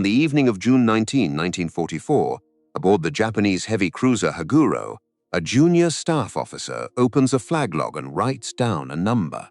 On the evening of June 19, 1944, aboard the Japanese heavy cruiser Haguro, a junior staff officer opens a flag log and writes down a number.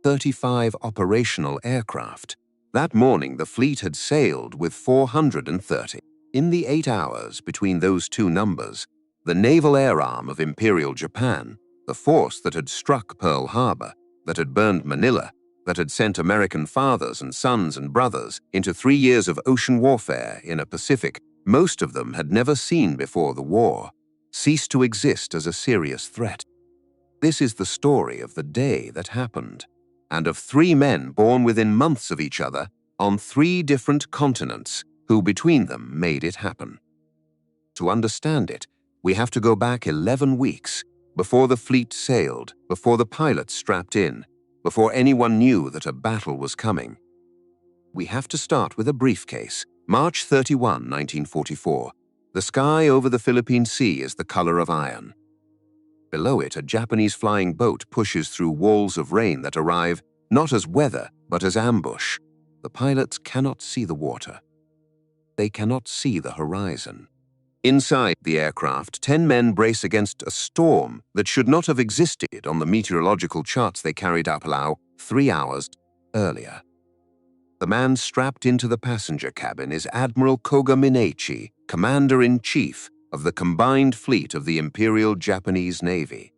35 operational aircraft. That morning, the fleet had sailed with 430. In the 8 hours between those two numbers, the naval air arm of Imperial Japan, the force that had struck Pearl Harbor, that had burned Manila, that had sent American fathers and sons and brothers into 3 years of ocean warfare in a Pacific most of them had never seen before the war, ceased to exist as a serious threat. This is the story of the day that happened, and of 3 men born within months of each other on 3 different continents who between them made it happen. To understand it, we have to go back 11 weeks, before the fleet sailed, before the pilots strapped in, before anyone knew that a battle was coming. We have to start with a briefcase. March 31, 1944. The sky over the Philippine Sea is the color of iron. Below it, a Japanese flying boat pushes through walls of rain that arrive not as weather, but as ambush. The pilots cannot see the water. They cannot see the horizon. Inside the aircraft, 10 men brace against a storm that should not have existed on the meteorological charts they carried up Palau 3 hours earlier. The man strapped into the passenger cabin is Admiral Koga Mineichi, Commander-in-Chief of the combined fleet of the Imperial Japanese Navy.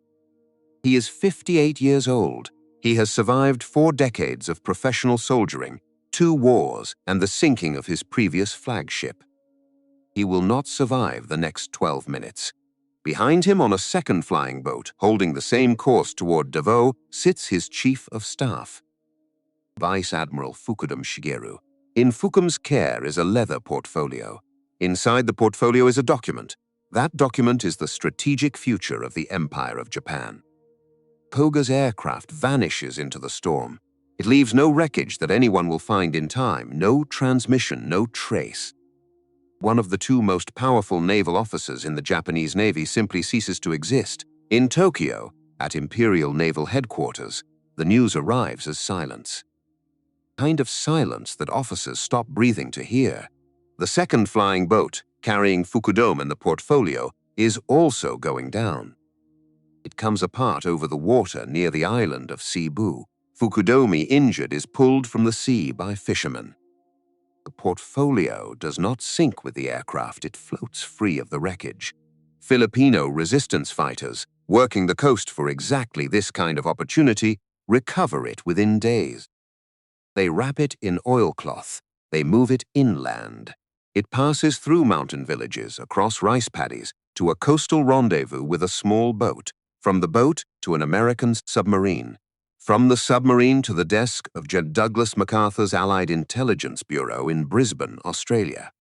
He is 58 years old. He has survived 4 decades of professional soldiering, 2 wars, and the sinking of his previous flagship. He will not survive the next 12 minutes. Behind him on a second flying boat, holding the same course toward Davao, sits his chief of staff, Vice Admiral Fukudome Shigeru. In Fukum's care is a leather portfolio. Inside the portfolio is a document. That document is the strategic future of the Empire of Japan. Koga's aircraft vanishes into the storm. It leaves no wreckage that anyone will find in time, no transmission, no trace. One of the 2 most powerful naval officers in the Japanese Navy simply ceases to exist. In Tokyo, at Imperial Naval Headquarters, the news arrives as silence. Kind of silence that officers stop breathing to hear. The second flying boat, carrying Fukudome and the portfolio, is also going down. It comes apart over the water near the island of Cebu. Fukudome, injured, is pulled from the sea by fishermen. The portfolio does not sink with the aircraft, it floats free of the wreckage. Filipino resistance fighters, working the coast for exactly this kind of opportunity, recover it within days. They wrap it in oilcloth. They move it inland. It passes through mountain villages, across rice paddies, to a coastal rendezvous with a small boat, from the boat to an American submarine, from the submarine to the desk of General Douglas MacArthur's Allied Intelligence Bureau in Brisbane, Australia.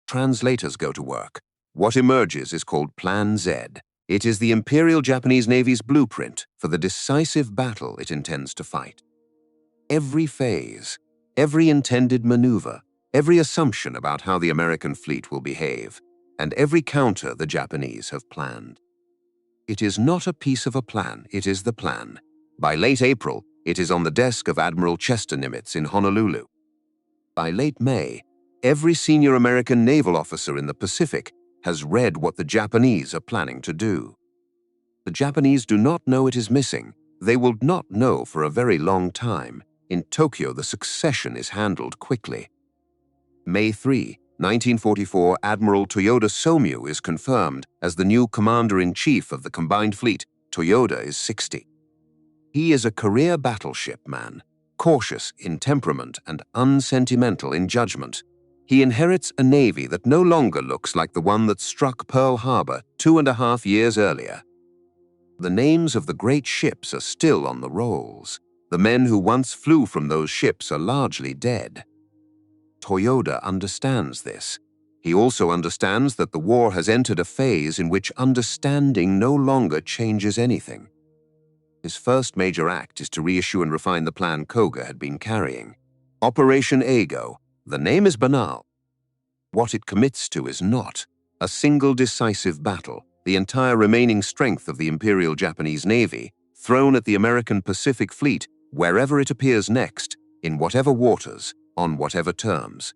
Translators go to work. What emerges is called Plan Z. It is the Imperial Japanese Navy's blueprint for the decisive battle it intends to fight. Every phase, every intended maneuver, every assumption about how the American fleet will behave, and every counter the Japanese have planned. It is not a piece of a plan, it is the plan. By late April, it is on the desk of Admiral Chester Nimitz in Honolulu. By late May, every senior American naval officer in the Pacific has read what the Japanese are planning to do. The Japanese do not know it is missing. They will not know for a very long time. In Tokyo, the succession is handled quickly. May 3, 1944, Admiral Toyoda Somyu is confirmed as the new commander-in-chief of the combined fleet. Toyoda is 60. He is a career battleship man, cautious in temperament and unsentimental in judgment. He inherits a navy that no longer looks like the one that struck Pearl Harbor 2.5 years earlier. The names of the great ships are still on the rolls. The men who once flew from those ships are largely dead. Toyoda understands this. He also understands that the war has entered a phase in which understanding no longer changes anything. His first major act is to reissue and refine the plan Koga had been carrying. Operation Eigo. The name is banal. What it commits to is not a single decisive battle, the entire remaining strength of the Imperial Japanese Navy, thrown at the American Pacific Fleet wherever it appears next, in whatever waters, on whatever terms.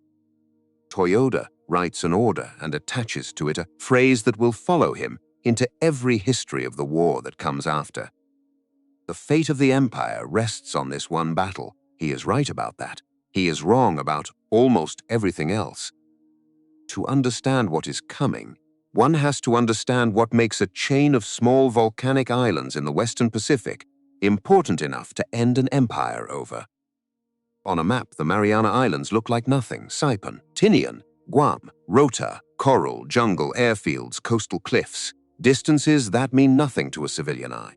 Toyoda writes an order and attaches to it a phrase that will follow him into every history of the war that comes after. The fate of the empire rests on this one battle. He is right about that. He is wrong about almost everything else. To understand what is coming, one has to understand what makes a chain of small volcanic islands in the Western Pacific important enough to end an empire over. On a map, the Mariana Islands look like nothing. Saipan, Tinian, Guam, Rota, coral, jungle, airfields, coastal cliffs. Distances that mean nothing to a civilian eye.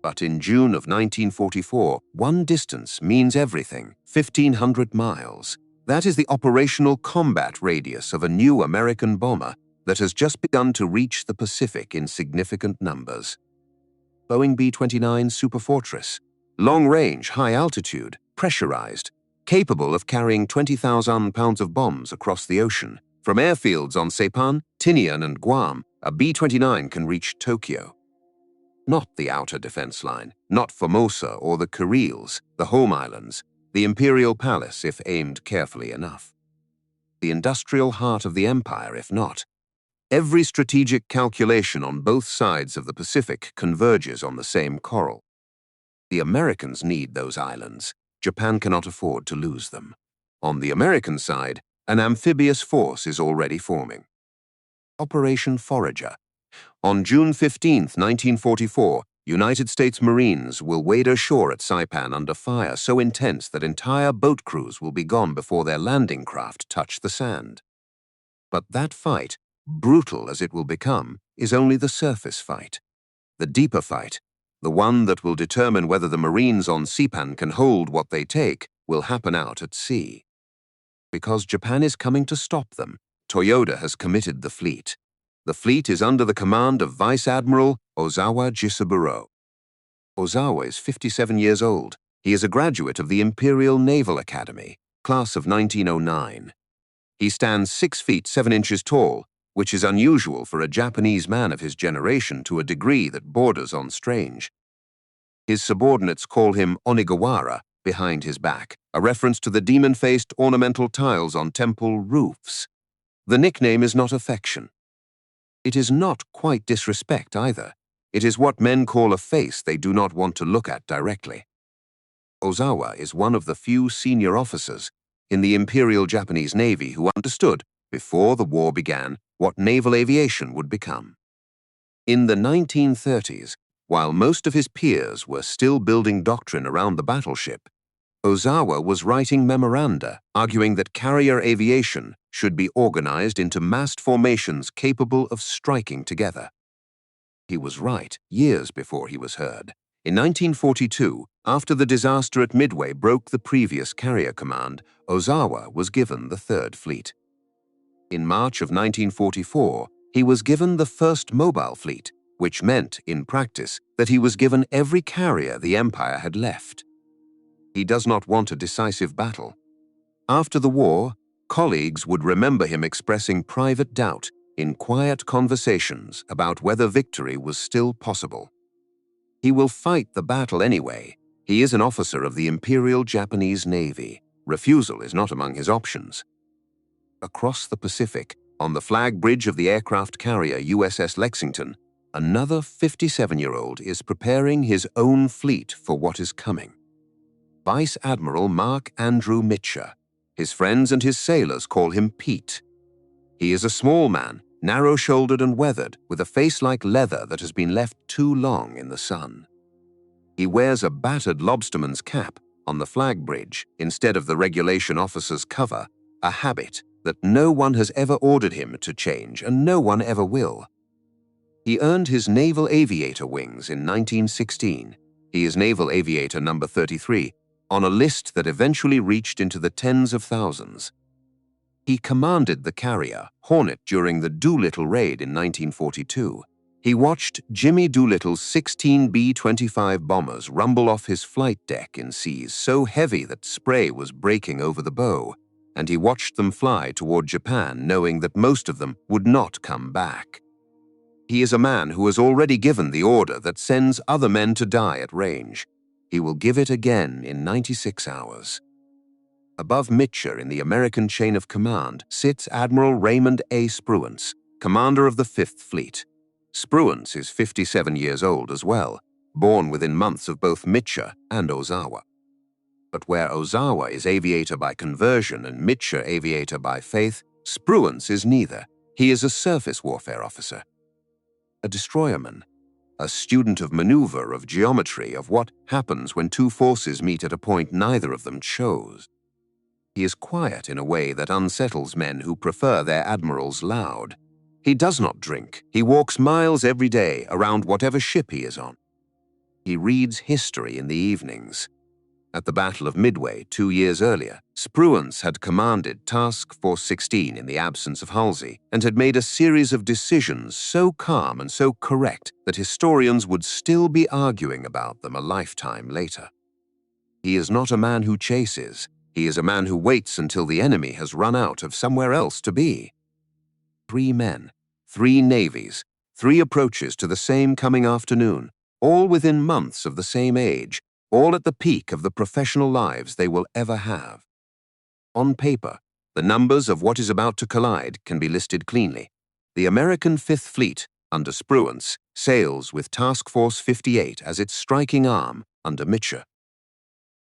But in June of 1944, one distance means everything, 1,500 miles. That is the operational combat radius of a new American bomber that has just begun to reach the Pacific in significant numbers. Boeing B-29 Superfortress, long-range, high-altitude, pressurized, capable of carrying 20,000 pounds of bombs across the ocean. From airfields on Saipan, Tinian, and Guam, a B-29 can reach Tokyo. Not the outer defense line, not Formosa or the Kuriles, the home islands, the imperial palace if aimed carefully enough. The industrial heart of the empire if not. Every strategic calculation on both sides of the Pacific converges on the same coral. The Americans need those islands. Japan cannot afford to lose them. On the American side, an amphibious force is already forming. Operation Forager. On June 15, 1944, United States Marines will wade ashore at Saipan under fire so intense that entire boat crews will be gone before their landing craft touch the sand. But that fight, brutal as it will become, is only the surface fight. The deeper fight, the one that will determine whether the Marines on Saipan can hold what they take, will happen out at sea. Because Japan is coming to stop them, Toyoda has committed the fleet. The fleet is under the command of Vice Admiral Ozawa Jisaburo. Ozawa is 57 years old. He is a graduate of the Imperial Naval Academy, class of 1909. He stands 6 feet 7 inches tall, which is unusual for a Japanese man of his generation to a degree that borders on strange. His subordinates call him Onigawara behind his back, a reference to the demon-faced ornamental tiles on temple roofs. The nickname is not affection. It is not quite disrespect either. It is what men call a face they do not want to look at directly. Ozawa is one of the few senior officers in the Imperial Japanese Navy who understood, before the war began, what naval aviation would become. In the 1930s, while most of his peers were still building doctrine around the battleship, Ozawa was writing memoranda arguing that carrier aviation should be organized into massed formations capable of striking together. He was right years before he was heard. In 1942, after the disaster at Midway broke the previous carrier command, Ozawa was given the Third Fleet. In March of 1944, he was given the first mobile fleet, which meant, in practice, that he was given every carrier the Empire had left. He does not want a decisive battle. After the war, colleagues would remember him expressing private doubt in quiet conversations about whether victory was still possible. He will fight the battle anyway. He is an officer of the Imperial Japanese Navy. Refusal is not among his options. Across the Pacific, on the flag bridge of the aircraft carrier USS Lexington, another 57-year-old is preparing his own fleet for what is coming. Vice Admiral Mark Andrew Mitcher. His friends and his sailors call him Pete. He is a small man, narrow-shouldered and weathered, with a face like leather that has been left too long in the sun. He wears a battered lobsterman's cap on the flag bridge instead of the regulation officer's cover, a habit that no one has ever ordered him to change and no one ever will. He earned his Naval Aviator wings in 1916. He is Naval Aviator number 33, on a list that eventually reached into the tens of thousands. He commanded the carrier, Hornet, during the Doolittle raid in 1942. He watched Jimmy Doolittle's 16 B-25 bombers rumble off his flight deck in seas so heavy that spray was breaking over the bow, and he watched them fly toward Japan knowing that most of them would not come back. He is a man who has already given the order that sends other men to die at range. He will give it again in 96 hours. Above Mitchell in the American chain of command sits Admiral Raymond A. Spruance, commander of the Fifth Fleet. Spruance is 57 years old as well, born within months of both Mitchell and Ozawa. But where Ozawa is aviator by conversion and Mitchell aviator by faith, Spruance is neither. He is a surface warfare officer, a destroyerman, a student of maneuver, of geometry, of what happens when two forces meet at a point neither of them chose. He is quiet in a way that unsettles men who prefer their admirals loud. He does not drink. He walks miles every day around whatever ship he is on. He reads history in the evenings. At the Battle of Midway 2 years earlier, Spruance had commanded Task Force 16 in the absence of Halsey and had made a series of decisions so calm and so correct that historians would still be arguing about them a lifetime later. He is not a man who chases. He is a man who waits until the enemy has run out of somewhere else to be. 3 men, 3 navies, 3 approaches to the same coming afternoon, all within months of the same age, all at the peak of the professional lives they will ever have. On paper, the numbers of what is about to collide can be listed cleanly. The American Fifth Fleet, under Spruance, sails with Task Force 58 as its striking arm under Mitchell.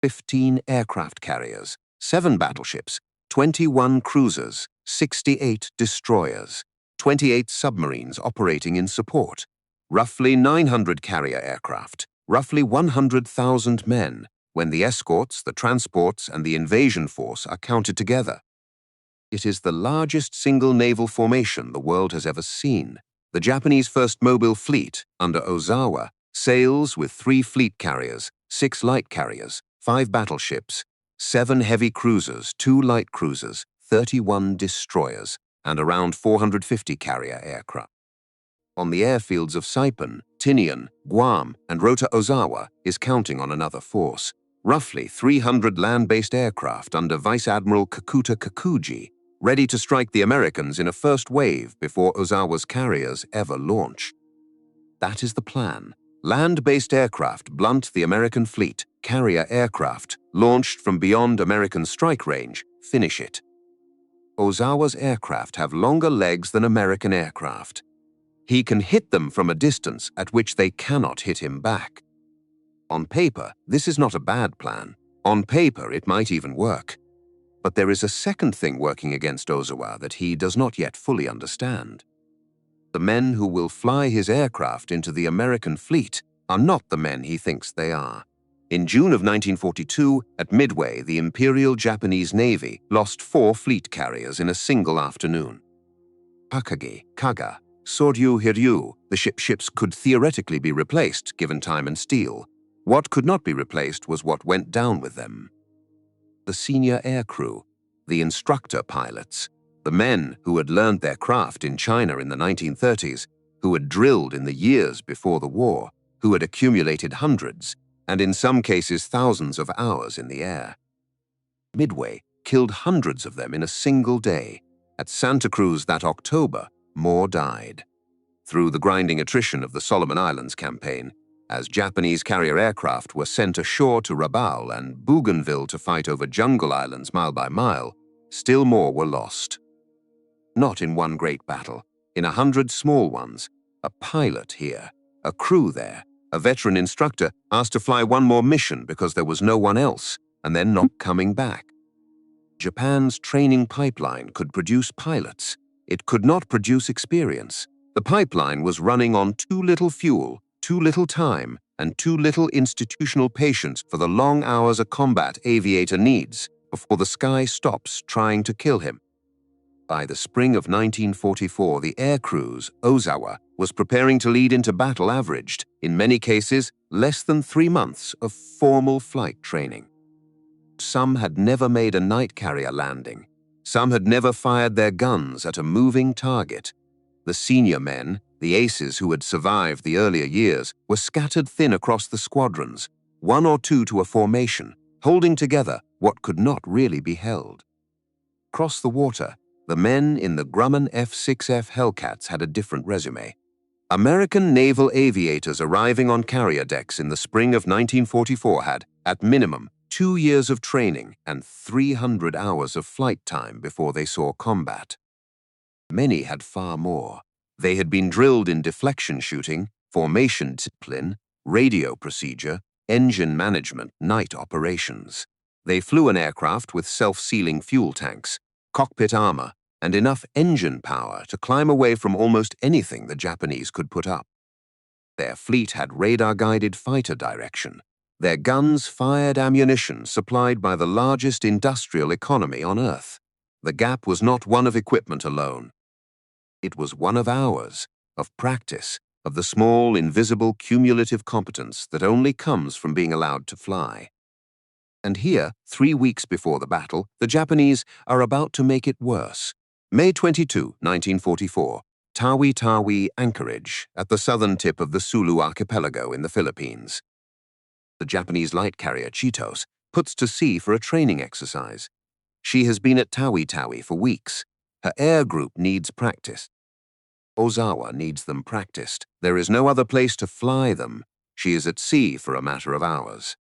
15 aircraft carriers, 7 battleships, 21 cruisers, 68 destroyers, 28 submarines operating in support, roughly 900 carrier aircraft, roughly 100,000 men, when the escorts, the transports, and the invasion force are counted together. It is the largest single naval formation the world has ever seen. The Japanese First Mobile Fleet, under Ozawa, sails with 3 fleet carriers, 6 light carriers, 5 battleships, 7 heavy cruisers, 2 light cruisers, 31 destroyers, and around 450 carrier aircraft. On the airfields of Saipan, Tinian, Guam, and Rota Ozawa is counting on another force, roughly 300 land-based aircraft under Vice Admiral Kakuta Kakuji, ready to strike the Americans in a first wave before Ozawa's carriers ever launch. That is the plan. Land-based aircraft blunt the American fleet. Carrier aircraft, launched from beyond American strike range, finish it. Ozawa's aircraft have longer legs than American aircraft. He can hit them from a distance at which they cannot hit him back. On paper, this is not a bad plan. On paper, it might even work. But there is a second thing working against Ozawa that he does not yet fully understand. The men who will fly his aircraft into the American fleet are not the men he thinks they are. In June of 1942, at Midway, the Imperial Japanese Navy lost 4 fleet carriers in a single afternoon. Takagi, Kaga, Soryu Hiryu, the ships could theoretically be replaced given time and steel. What could not be replaced was what went down with them. The senior aircrew, the instructor pilots, the men who had learned their craft in China in the 1930s, who had drilled in the years before the war, who had accumulated hundreds, and in some cases thousands of hours in the air. Midway killed hundreds of them in a single day. At Santa Cruz that October, more died. Through the grinding attrition of the Solomon Islands campaign, as Japanese carrier aircraft were sent ashore to Rabaul and Bougainville to fight over jungle islands mile by mile, still more were lost. Not in one great battle, in 100 small ones, a pilot here, a crew there, a veteran instructor asked to fly one more mission because there was no one else, and then not coming back. Japan's training pipeline could produce pilots. It could not produce experience. The pipeline was running on too little fuel, too little time, and too little institutional patience for the long hours a combat aviator needs before the sky stops trying to kill him. By the spring of 1944, the air crews, Ozawa, was preparing to lead into battle averaged, in many cases, less than 3 months of formal flight training. Some had never made a night carrier landing. Some had never fired their guns at a moving target. The senior men, the aces who had survived the earlier years, were scattered thin across the squadrons, 1 or 2 to a formation, holding together what could not really be held. Across the water, the men in the Grumman F-6F Hellcats had a different resume. American naval aviators arriving on carrier decks in the spring of 1944 had, at minimum, 2 years of training and 300 hours of flight time before they saw combat. Many had far more. They had been drilled in deflection shooting, formation discipline, radio procedure, engine management, night operations. They flew an aircraft with self-sealing fuel tanks, cockpit armor, and enough engine power to climb away from almost anything the Japanese could put up. Their fleet had radar-guided fighter direction. Their guns fired ammunition supplied by the largest industrial economy on Earth. The gap was not one of equipment alone. It was one of hours, of practice, of the small, invisible, cumulative competence that only comes from being allowed to fly. And here, 3 weeks before the battle, the Japanese are about to make it worse. May 22, 1944, Tawi-Tawi anchorage at the southern tip of the Sulu archipelago in the Philippines. The Japanese light carrier Chitos puts to sea for a training exercise. She has been at Tawi-Tawi for weeks. Her air group needs practice. Ozawa needs them practiced. There is no other place to fly them. She is at sea for a matter of hours.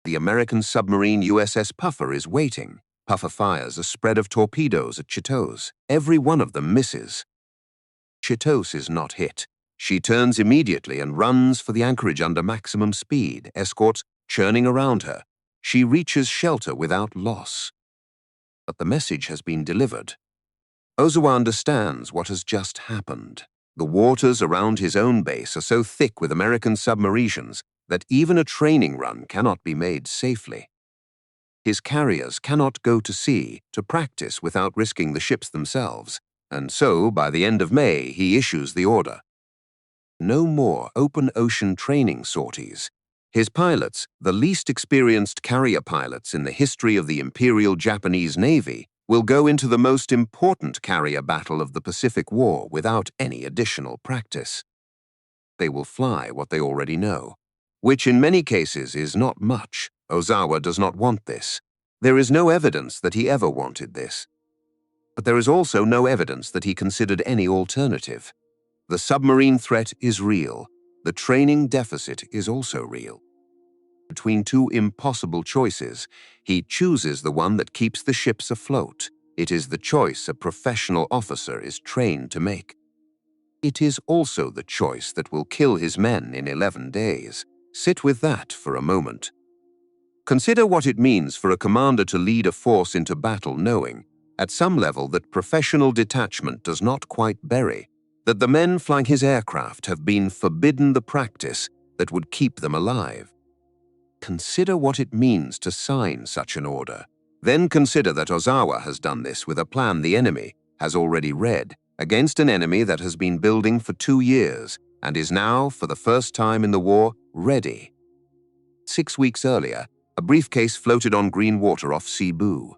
The American submarine USS Puffer is waiting. Puffer fires a spread of torpedoes at Chitos. Every one of them misses. Chitos is not hit. She turns immediately and runs for the anchorage under maximum speed, escorts churning around her. She reaches shelter without loss. But the message has been delivered. Ozawa understands what has just happened. The waters around his own base are so thick with American submarines that even a training run cannot be made safely. His carriers cannot go to sea to practice without risking the ships themselves, and so by the end of May he issues the order. No more open ocean training sorties. His pilots, the least experienced carrier pilots in the history of the Imperial Japanese Navy, will go into the most important carrier battle of the Pacific War without any additional practice. They will fly what they already know, which in many cases is not much. Ozawa does not want this. There is no evidence that he ever wanted this. But there is also no evidence that he considered any alternative. The submarine threat is real. The training deficit is also real. Between two impossible choices, he chooses the one that keeps the ships afloat. It is the choice a professional officer is trained to make. It is also the choice that will kill his men in 11 days. Sit with that for a moment. Consider what it means for a commander to lead a force into battle knowing, at some level, that professional detachment does not quite bury, that the men flying his aircraft have been forbidden the practice that would keep them alive. Consider what it means to sign such an order. Then consider that Ozawa has done this with a plan the enemy has already read, against an enemy that has been building for 2 years and is now, for the first time in the war, ready. 6 weeks earlier, a briefcase floated on green water off Cebu.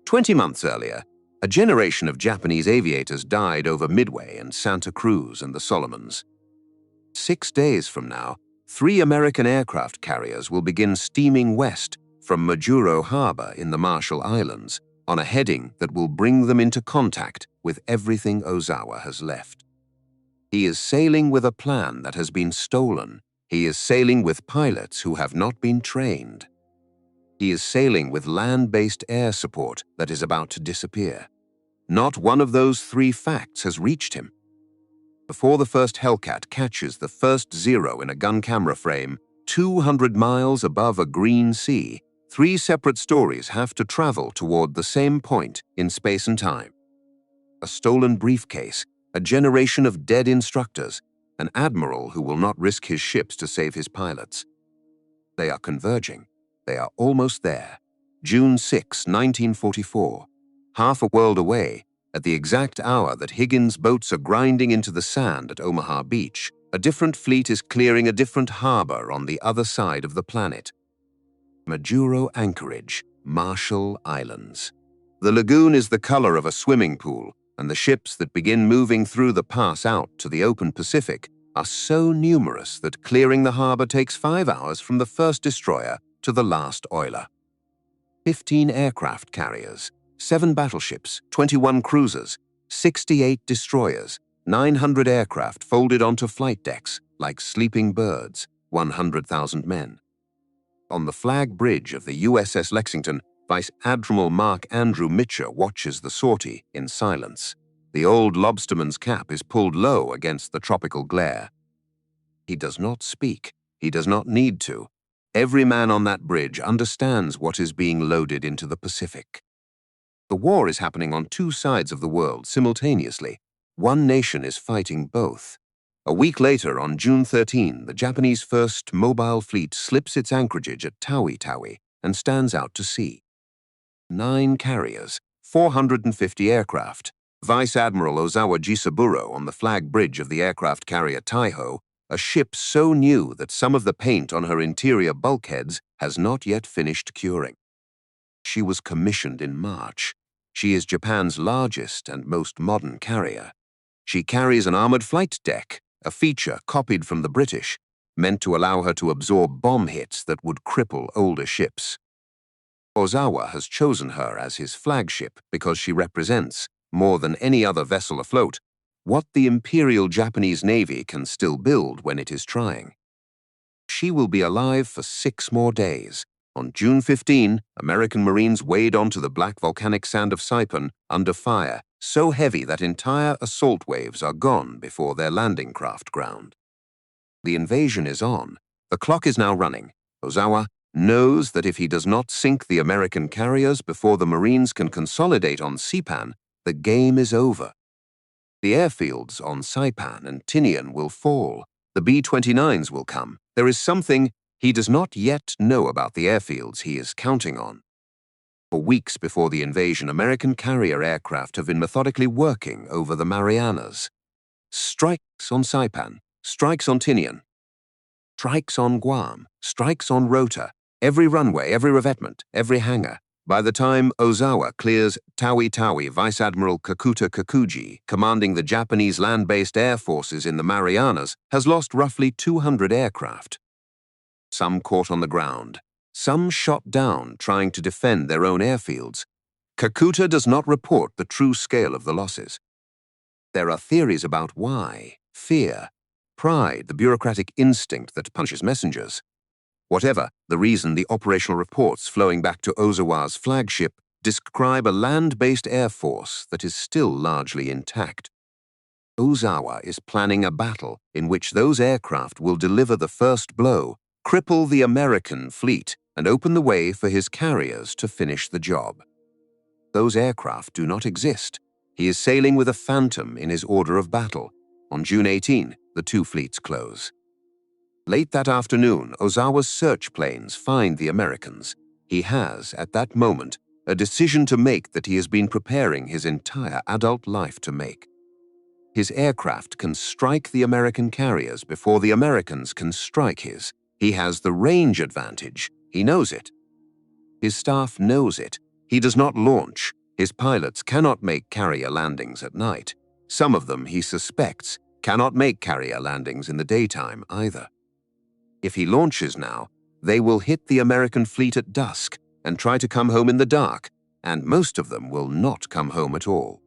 20 months earlier, a generation of Japanese aviators died over Midway and Santa Cruz and the Solomons. 6 days from now, 3 American aircraft carriers will begin steaming west from Majuro Harbor in the Marshall Islands on a heading that will bring them into contact with everything Ozawa has left. He is sailing with a plan that has been stolen. He is sailing with pilots who have not been trained. He is sailing with land-based air support that is about to disappear. Not one of those 3 facts has reached him. Before the first Hellcat catches the first zero in a gun camera frame, 200 miles above a green sea, 3 separate stories have to travel toward the same point in space and time. A stolen briefcase, a generation of dead instructors, an admiral who will not risk his ships to save his pilots. They are converging. They are almost there. June 6, 1944. Half a world away, at the exact hour that Higgins' boats are grinding into the sand at Omaha Beach, a different fleet is clearing a different harbor on the other side of the planet. Majuro Anchorage, Marshall Islands. The lagoon is the color of a swimming pool, and the ships that begin moving through the pass out to the open Pacific are so numerous that clearing the harbor takes 5 hours from the first destroyer to the last oiler. 15 aircraft carriers, 7 battleships, 21 cruisers, 68 destroyers, 900 aircraft folded onto flight decks like sleeping birds, 100,000 men. On the flag bridge of the USS Lexington, Vice Admiral Mark Andrew Mitcher watches the sortie in silence. The old lobsterman's cap is pulled low against the tropical glare. He does not speak. He does not need to. Every man on that bridge understands what is being loaded into the Pacific. The war is happening on two sides of the world simultaneously. One nation is fighting both. A week later, on June 13, the Japanese first mobile fleet slips its anchorage at Tawi and stands out to sea. 9 carriers, 450 aircraft. Vice Admiral Ozawa Jisaburo on the flag bridge of the aircraft carrier Taiho, a ship so new that some of the paint on her interior bulkheads has not yet finished curing. She was commissioned in March. She is Japan's largest and most modern carrier. She carries an armored flight deck, a feature copied from the British, meant to allow her to absorb bomb hits that would cripple older ships. Ozawa has chosen her as his flagship because she represents, more than any other vessel afloat, what the Imperial Japanese Navy can still build when it is trying. She will be alive for 6 more days. On June 15, American Marines wade onto the black volcanic sand of Saipan under fire, so heavy that entire assault waves are gone before their landing craft ground. The invasion is on. The clock is now running. Ozawa knows that if he does not sink the American carriers before the Marines can consolidate on Saipan, the game is over. The airfields on Saipan and Tinian will fall. The B-29s will come. There is something he does not yet know about the airfields he is counting on. For weeks before the invasion, American carrier aircraft have been methodically working over the Marianas. Strikes on Saipan, strikes on Tinian, strikes on Guam, strikes on Rota, every runway, every revetment, every hangar. By the time Ozawa clears Tawi, Vice Admiral Kakuta Kakuji, commanding the Japanese land-based air forces in the Marianas, has lost roughly 200 aircraft. Some caught on the ground, some shot down trying to defend their own airfields. Kakuta does not report the true scale of the losses. There are theories about why: fear, pride, the bureaucratic instinct that punishes messengers. Whatever the reason, the operational reports flowing back to Ozawa's flagship describe a land-based air force that is still largely intact. Ozawa is planning a battle in which those aircraft will deliver the first blow, cripple the American fleet, and open the way for his carriers to finish the job. Those aircraft do not exist. He is sailing with a phantom in his order of battle. On June 18, the two fleets close. Late that afternoon, Ozawa's search planes find the Americans. He has, at that moment, a decision to make that he has been preparing his entire adult life to make. His aircraft can strike the American carriers before the Americans can strike his. He has the range advantage. He knows it. His staff knows it. He does not launch. His pilots cannot make carrier landings at night. Some of them, he suspects, cannot make carrier landings in the daytime either. If he launches now, they will hit the American fleet at dusk and try to come home in the dark, and most of them will not come home at all.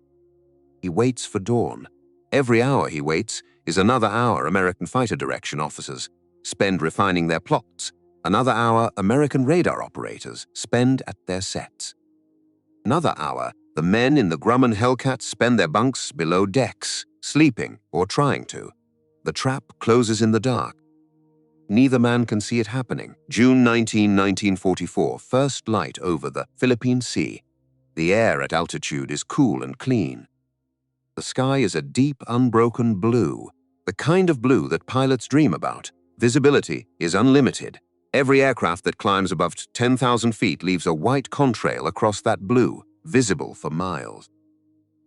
He waits for dawn. Every hour he waits is another hour American fighter direction officers spend refining their plots. Another hour American radar operators spend at their sets. Another hour the men in the Grumman Hellcats spend their bunks below decks, sleeping or trying to. The trap closes in the dark. Neither man can see it happening. June 19, 1944, first light over the Philippine Sea. The air at altitude is cool and clean. The sky is a deep, unbroken blue, the kind of blue that pilots dream about. Visibility is unlimited. Every aircraft that climbs above 10,000 feet leaves a white contrail across that blue, visible for miles.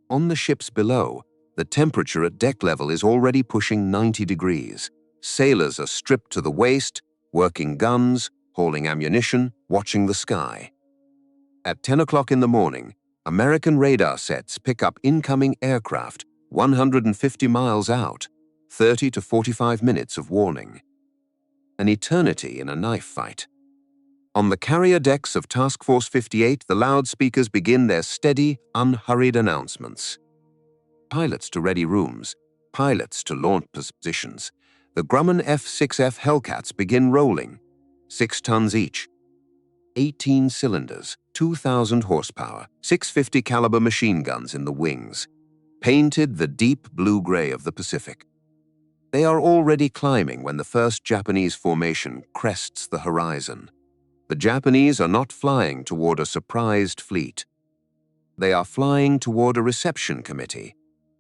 On the ships below, the temperature at deck level is already pushing 90 degrees. Sailors are stripped to the waist, working guns, hauling ammunition, watching the sky. At 10 o'clock in the morning, American radar sets pick up incoming aircraft 150 miles out, 30 to 45 minutes of warning. An eternity in a knife fight. On the carrier decks of Task Force 58, the loudspeakers begin their steady, unhurried announcements. Pilots to ready rooms, pilots to launch positions. The Grumman F-6F Hellcats begin rolling. 6 tons each. 18 cylinders, 2,000 horsepower, 650 caliber machine guns in the wings, painted the deep blue-gray of the Pacific. They are already climbing when the first Japanese formation crests the horizon. The Japanese are not flying toward a surprised fleet. They are flying toward a reception committee.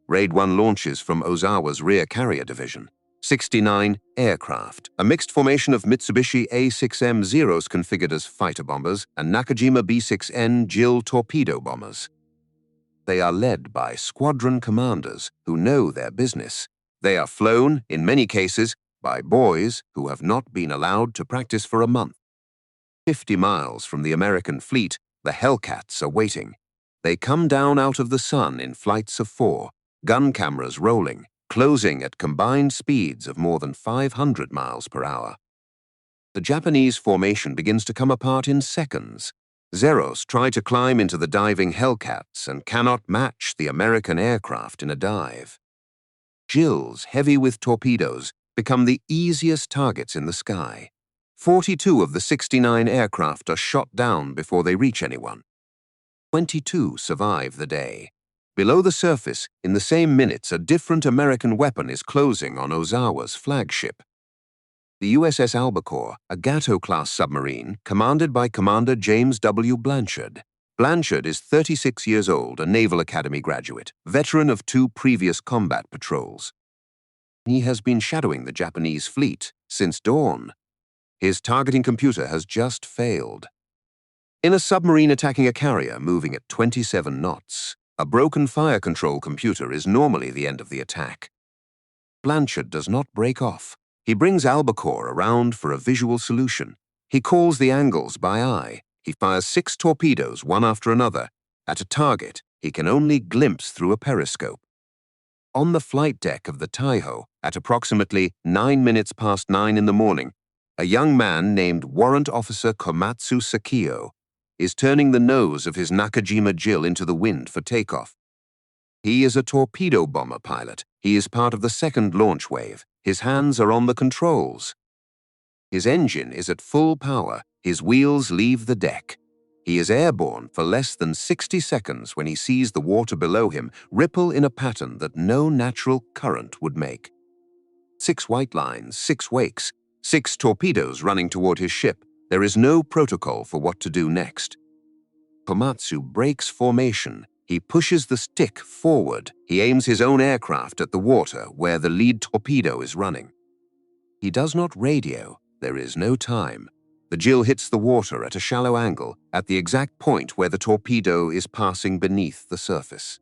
Raid 1 launches from Ozawa's rear carrier division. 69 aircraft, a mixed formation of Mitsubishi A6M Zeros configured as fighter bombers and Nakajima B6N JIL torpedo bombers. They are led by squadron commanders who know their business. They are flown, in many cases, by boys who have not been allowed to practice for a month. 50 miles from the American fleet, the Hellcats are waiting. They come down out of the sun in flights of 4, gun cameras rolling, closing at combined speeds of more than 500 miles per hour. The Japanese formation begins to come apart in seconds. Zeros try to climb into the diving Hellcats and cannot match the American aircraft in a dive. JILs, heavy with torpedoes, become the easiest targets in the sky. 42 of the 69 aircraft are shot down before they reach anyone. 22 survive the day. Below the surface, in the same minutes, a different American weapon is closing on Ozawa's flagship. The USS Albacore, a Gato-class submarine, commanded by Commander James W. Blanchard. Blanchard is 36 years old, a Naval Academy graduate, veteran of 2 previous combat patrols. He has been shadowing the Japanese fleet since dawn. His targeting computer has just failed. In a submarine attacking a carrier moving at 27 knots, a broken fire control computer is normally the end of the attack. Blanchard does not break off. He brings Albacore around for a visual solution. He calls the angles by eye. He fires 6 torpedoes, one after another, at a target he can only glimpse through a periscope. On the flight deck of the Taiho, at approximately 9:09 in the morning, a young man named Warrant Officer Komatsu Sakio is turning the nose of his Nakajima JIL into the wind for takeoff. He is a torpedo bomber pilot. He is part of the second launch wave. His hands are on the controls. His engine is at full power. His wheels leave the deck. He is airborne for less than 60 seconds when he sees the water below him ripple in a pattern that no natural current would make. 6 white lines, 6 wakes, 6 torpedoes running toward his ship. There is no protocol for what to do next. Komatsu breaks formation. He pushes the stick forward. He aims his own aircraft at the water where the lead torpedo is running. He does not radio. There is no time. The JIL hits the water at a shallow angle at the exact point where the torpedo is passing beneath the surface.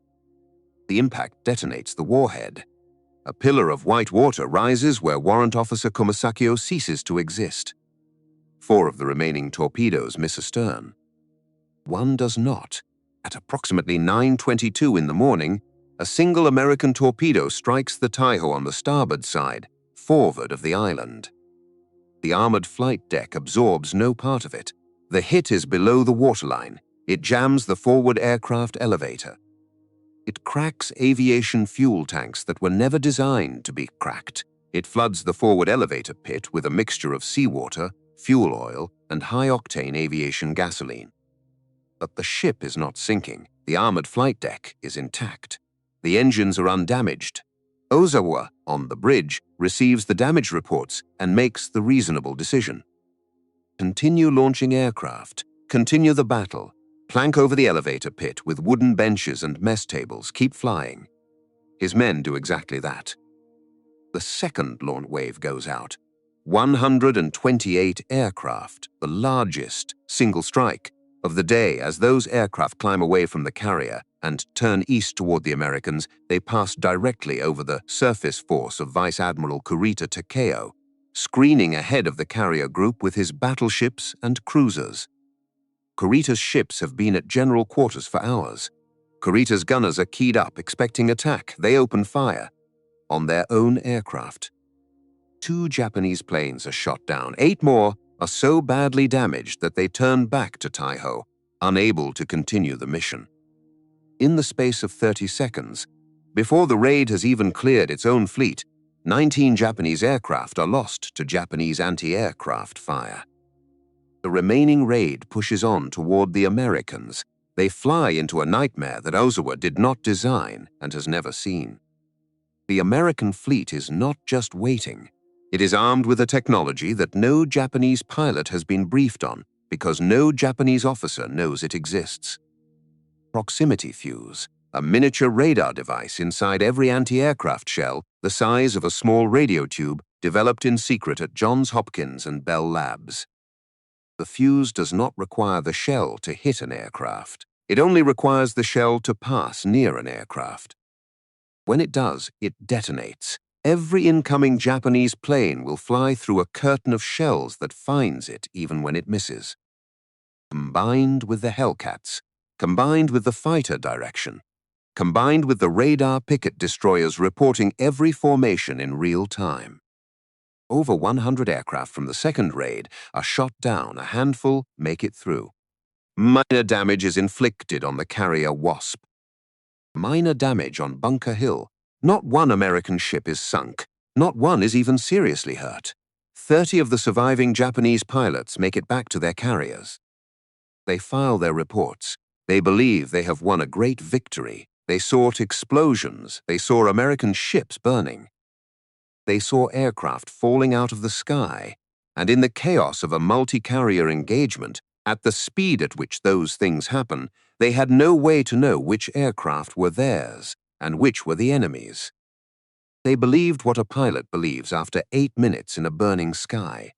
The impact detonates the warhead. A pillar of white water rises where Warrant Officer Komasakio ceases to exist. 4 of the remaining torpedoes miss astern. 1 does not. At approximately 9:22 in the morning, a single American torpedo strikes the Taiho on the starboard side, forward of the island. The armored flight deck absorbs no part of it. The hit is below the waterline. It jams the forward aircraft elevator. It cracks aviation fuel tanks that were never designed to be cracked. It floods the forward elevator pit with a mixture of seawater, fuel oil, and high-octane aviation gasoline. But the ship is not sinking. The armored flight deck is intact. The engines are undamaged. Ozawa, on the bridge, receives the damage reports and makes the reasonable decision. Continue launching aircraft. Continue the battle. Plank over the elevator pit with wooden benches and mess tables. Keep flying. His men do exactly that. The second launch wave goes out. 128 aircraft, the largest single strike of the day. As those aircraft climb away from the carrier and turn east toward the Americans, they pass directly over the surface force of Vice Admiral Takao, screening ahead of the carrier group with his battleships and cruisers. Kurita's ships have been at general quarters for hours. Kurita's gunners are keyed up, expecting attack. They open fire on their own aircraft. 2 Japanese planes are shot down. 8 more are so badly damaged that they turn back to Taiho, unable to continue the mission. In the space of 30 seconds, before the raid has even cleared its own fleet, 19 Japanese aircraft are lost to Japanese anti-aircraft fire. The remaining raid pushes on toward the Americans. They fly into a nightmare that Ozawa did not design and has never seen. The American fleet is not just waiting. It is armed with a technology that no Japanese pilot has been briefed on because no Japanese officer knows it exists. Proximity fuse, a miniature radar device inside every anti-aircraft shell the size of a small radio tube developed in secret at Johns Hopkins and Bell Labs. The fuse does not require the shell to hit an aircraft. It only requires the shell to pass near an aircraft. When it does, it detonates. Every incoming Japanese plane will fly through a curtain of shells that finds it even when it misses. Combined with the Hellcats, combined with the fighter direction, combined with the radar picket destroyers reporting every formation in real time. Over 100 aircraft from the second raid are shot down, a handful make it through. Minor damage is inflicted on the carrier Wasp. Minor damage on Bunker Hill. Not one American ship is sunk. Not one is even seriously hurt. 30 of the surviving Japanese pilots make it back to their carriers. They file their reports. They believe they have won a great victory. They saw explosions. They saw American ships burning. They saw aircraft falling out of the sky. And in the chaos of a multi-carrier engagement, at the speed at which those things happen, they had no way to know which aircraft were theirs and which were the enemy's. They believed what a pilot believes after 8 minutes in a burning sky.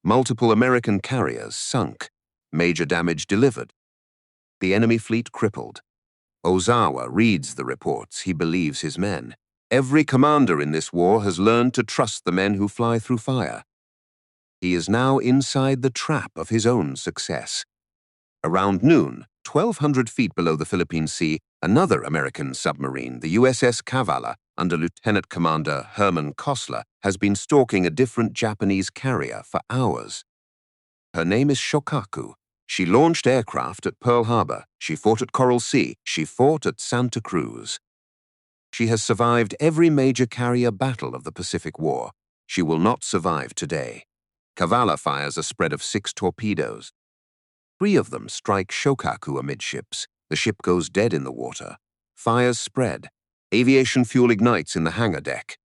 Multiple American carriers sunk, major damage delivered. The enemy fleet crippled. Ozawa reads the reports. He believes his men. Every commander in this war has learned to trust the men who fly through fire. He is now inside the trap of his own success. Around noon, 1,200 feet below the Philippine Sea, another American submarine, the USS Kavala, under Lieutenant Commander Herman Kostler, has been stalking a different Japanese carrier for hours. Her name is Shokaku. She launched aircraft at Pearl Harbor. She fought at Coral Sea. She fought at Santa Cruz. She has survived every major carrier battle of the Pacific War. She will not survive today. Kavala fires a spread of 6 torpedoes. 3 of them strike Shokaku amidships. The ship goes dead in the water. Fires spread. Aviation fuel ignites in the hangar deck.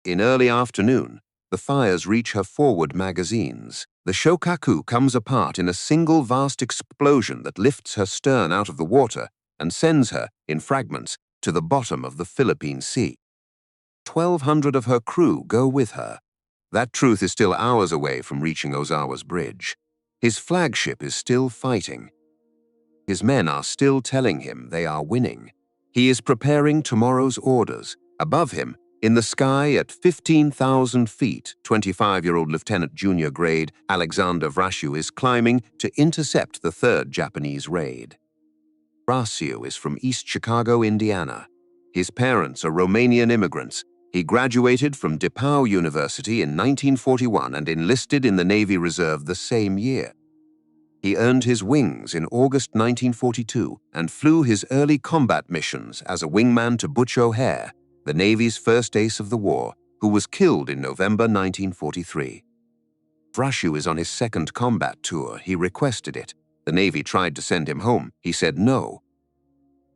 In early afternoon, the fires reach her forward magazines. The Shokaku comes apart in a single vast explosion that lifts her stern out of the water and sends her, in fragments, to the bottom of the Philippine Sea. 1,200 of her crew go with her. That truth is still hours away from reaching Ozawa's bridge. His flagship is still fighting. His men are still telling him they are winning. He is preparing tomorrow's orders. Above him, in the sky at 15,000 feet, 25-year-old Lieutenant Junior Grade Alexander Vrasiu is climbing to intercept the 3rd Japanese raid. Vrasiu is from East Chicago, Indiana. His parents are Romanian immigrants. He graduated from DePauw University in 1941 and enlisted in the Navy Reserve the same year. He earned his wings in August 1942 and flew his early combat missions as a wingman to Butch O'Hare, the Navy's first ace of the war, who was killed in November 1943. Vrasiu is on his 2nd combat tour. He requested it. The Navy tried to send him home. He said no.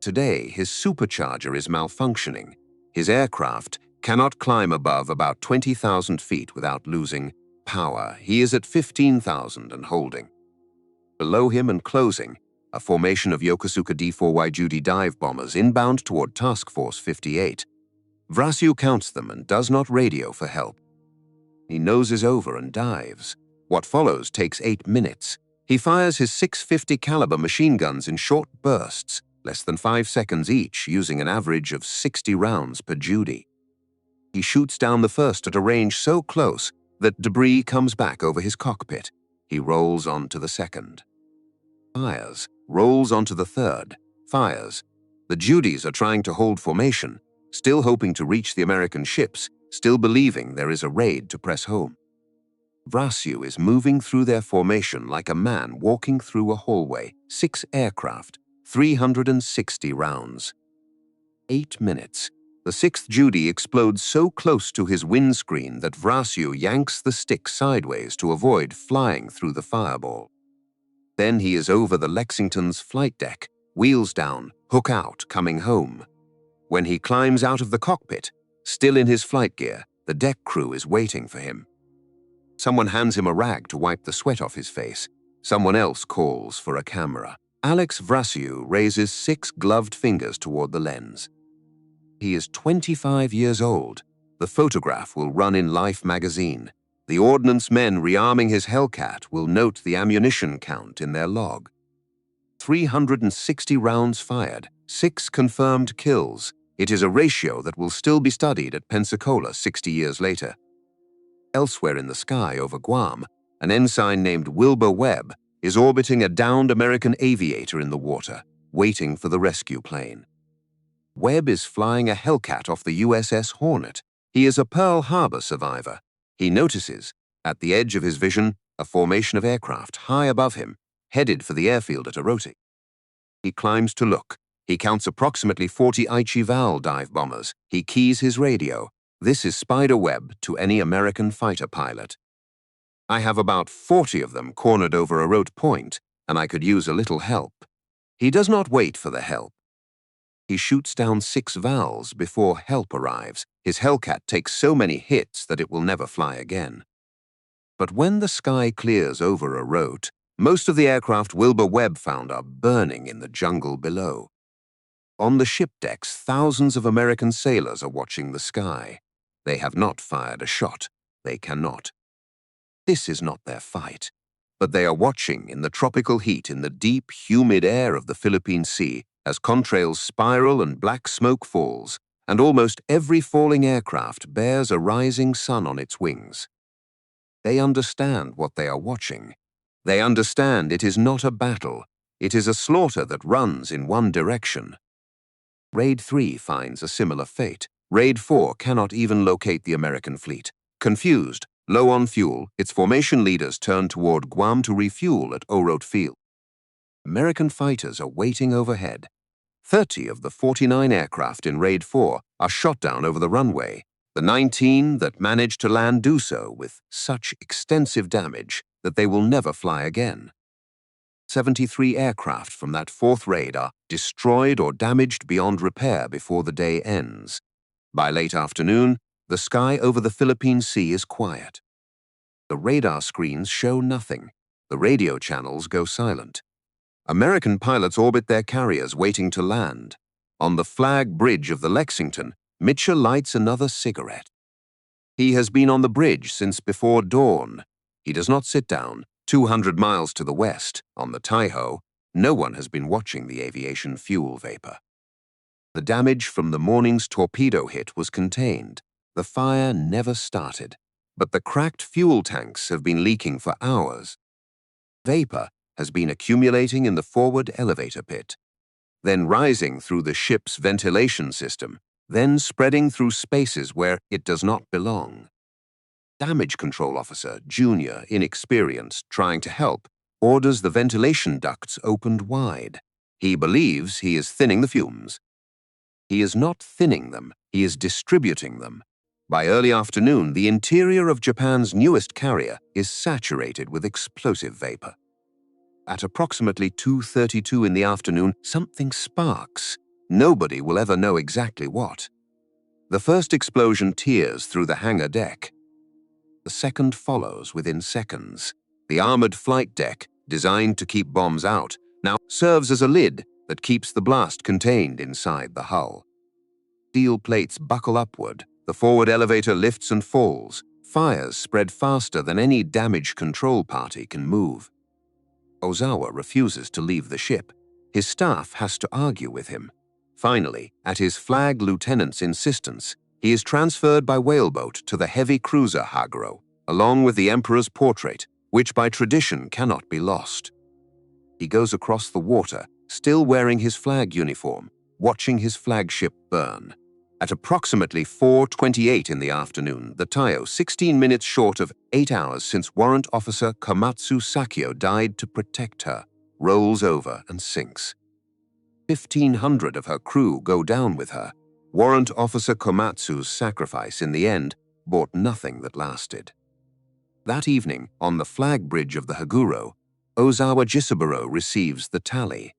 Today, his supercharger is malfunctioning. His aircraft cannot climb above about 20,000 feet without losing power. He is at 15,000 and holding. Below him and closing, a formation of Yokosuka D-4Y Judy dive bombers inbound toward Task Force 58. Vrasiu counts them and does not radio for help. He noses over and dives. What follows takes 8 minutes. He fires his .650 caliber machine guns in short bursts, less than 5 seconds each, using an average of 60 rounds per Judy. He shoots down the first at a range so close that debris comes back over his cockpit. He rolls on to the second. Fires, rolls onto the third, fires. The Judys are trying to hold formation, still hoping to reach the American ships, still believing there is a raid to press home. Vrasiu is moving through their formation like a man walking through a hallway. 6 aircraft, 360 rounds. 8 minutes. The sixth Judy explodes so close to his windscreen that Vrasio yanks the stick sideways to avoid flying through the fireball. Then he is over the Lexington's flight deck, wheels down, hook out, coming home. When he climbs out of the cockpit, still in his flight gear, the deck crew is waiting for him. Someone hands him a rag to wipe the sweat off his face. Someone else calls for a camera. Alex Vrasio raises 6 gloved fingers toward the lens. He is 25 years old. The photograph will run in Life magazine. The ordnance men rearming his Hellcat will note the ammunition count in their log. 360 rounds fired, 6 confirmed kills. It is a ratio that will still be studied at Pensacola 60 years later. Elsewhere in the sky over Guam, an ensign named Wilbur Webb is orbiting a downed American aviator in the water, waiting for the rescue plane. Webb is flying a Hellcat off the USS Hornet. He is a Pearl Harbor survivor. He notices, at the edge of his vision, a formation of aircraft high above him, headed for the airfield at Orote. He climbs to look. He counts approximately 40 Aichi Val dive bombers. He keys his radio. This is Spider Webb to any American fighter pilot. I have about 40 of them cornered over Orote Point, and I could use a little help. He does not wait for the help. He shoots down 6 Vals before help arrives. His Hellcat takes so many hits that it will never fly again. But when the sky clears over Orote, most of the aircraft Wilbur Webb found are burning in the jungle below. On the ship decks, thousands of American sailors are watching the sky. They have not fired a shot. They cannot. This is not their fight, but they are watching in the tropical heat in the deep, humid air of the Philippine Sea as contrails spiral and black smoke falls, and almost every falling aircraft bears a rising sun on its wings. They understand what they are watching. They understand it is not a battle. It is a slaughter that runs in one direction. Raid 3 finds a similar fate. Raid 4 cannot even locate the American fleet. Confused, low on fuel, its formation leaders turn toward Guam to refuel at Orote Field. American fighters are waiting overhead. 30 of the 49 aircraft in Raid 4 are shot down over the runway. The 19 that manage to land do so with such extensive damage that they will never fly again. 73 aircraft from that 4th raid are destroyed or damaged beyond repair before the day ends. By late afternoon, the sky over the Philippine Sea is quiet. The radar screens show nothing. The radio channels go silent. American pilots orbit their carriers waiting to land. On the flag bridge of the Lexington, Mitchell lights another cigarette. He has been on the bridge since before dawn. He does not sit down. 200 miles to the west, on the Taiho, no one has been watching the aviation fuel vapor. The damage from the morning's torpedo hit was contained. The fire never started, but the cracked fuel tanks have been leaking for hours. Vapor has been accumulating in the forward elevator pit, then rising through the ship's ventilation system, then spreading through spaces where it does not belong. Damage control officer, junior, inexperienced, trying to help, orders the ventilation ducts opened wide. He believes he is thinning the fumes. He is not thinning them, he is distributing them. By early afternoon, the interior of Japan's newest carrier is saturated with explosive vapor. At approximately 2:32 in the afternoon, something sparks. Nobody will ever know exactly what. The first explosion tears through the hangar deck. The second follows within seconds. The armored flight deck, designed to keep bombs out, now serves as a lid that keeps the blast contained inside the hull. Steel plates buckle upward. The forward elevator lifts and falls. Fires spread faster than any damage control party can move. Ozawa refuses to leave the ship. His staff has to argue with him. Finally, at his flag lieutenant's insistence, he is transferred by whaleboat to the heavy cruiser Haguro, along with the emperor's portrait, which by tradition cannot be lost. He goes across the water, still wearing his flag uniform, watching his flagship burn. At approximately 4:28 in the afternoon, the Taio, 16 minutes short of 8 hours since Warrant Officer Komatsu Sakio died to protect her, rolls over and sinks. 1,500 of her crew go down with her. Warrant Officer Komatsu's sacrifice in the end brought nothing that lasted. That evening, on the flag bridge of the Haguro, Ozawa Jisaburo receives the tally.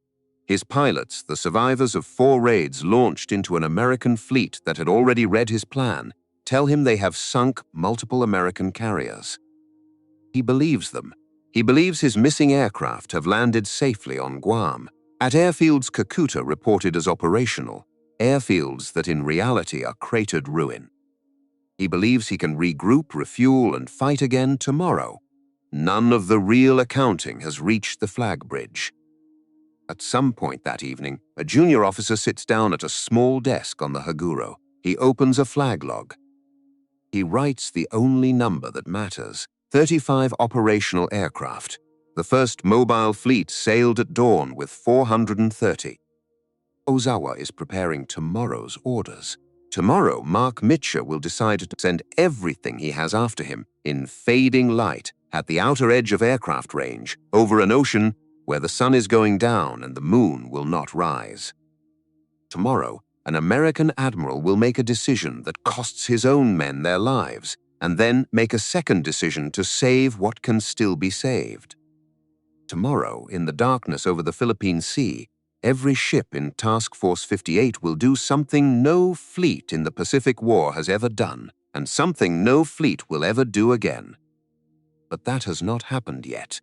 His pilots, the survivors of 4 raids launched into an American fleet that had already read his plan, tell him they have sunk multiple American carriers. He believes them. He believes his missing aircraft have landed safely on Guam, at airfields Kakuta reported as operational, airfields that in reality are cratered ruin. He believes he can regroup, refuel, and fight again tomorrow. None of the real accounting has reached the flag bridge. At some point that evening, a junior officer sits down at a small desk on the Haguro. He opens a flag log. He writes the only number that matters: 35 operational aircraft. The first mobile fleet sailed at dawn with 430. Ozawa is preparing tomorrow's orders. Tomorrow, Mark Mitcher will decide to send everything he has after him in fading light at the outer edge of aircraft range, over an ocean where the sun is going down and the moon will not rise. Tomorrow, an American admiral will make a decision that costs his own men their lives, and then make a second decision to save what can still be saved. Tomorrow, in the darkness over the Philippine Sea, every ship in Task Force 58 will do something no fleet in the Pacific War has ever done, and something no fleet will ever do again. But that has not happened yet.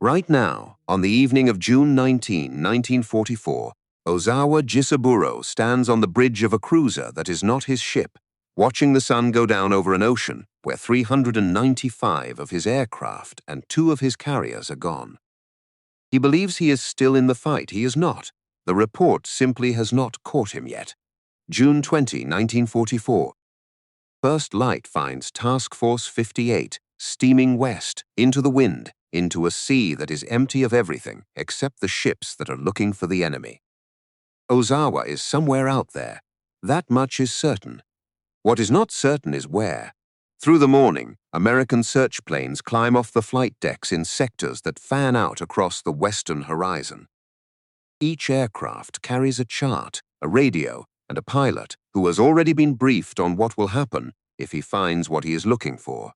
Right now, on the evening of June 19, 1944, Ozawa Jisaburo stands on the bridge of a cruiser that is not his ship, watching the sun go down over an ocean where 395 of his aircraft and 2 of his carriers are gone. He believes he is still in the fight. He is not. The report simply has not caught him yet. June 20, 1944. First light finds Task Force 58 steaming west, into the wind, into a sea that is empty of everything except the ships that are looking for the enemy. Ozawa is somewhere out there. That much is certain. What is not certain is where. Through the morning, American search planes climb off the flight decks in sectors that fan out across the western horizon. Each aircraft carries a chart, a radio, and a pilot who has already been briefed on what will happen if he finds what he is looking for.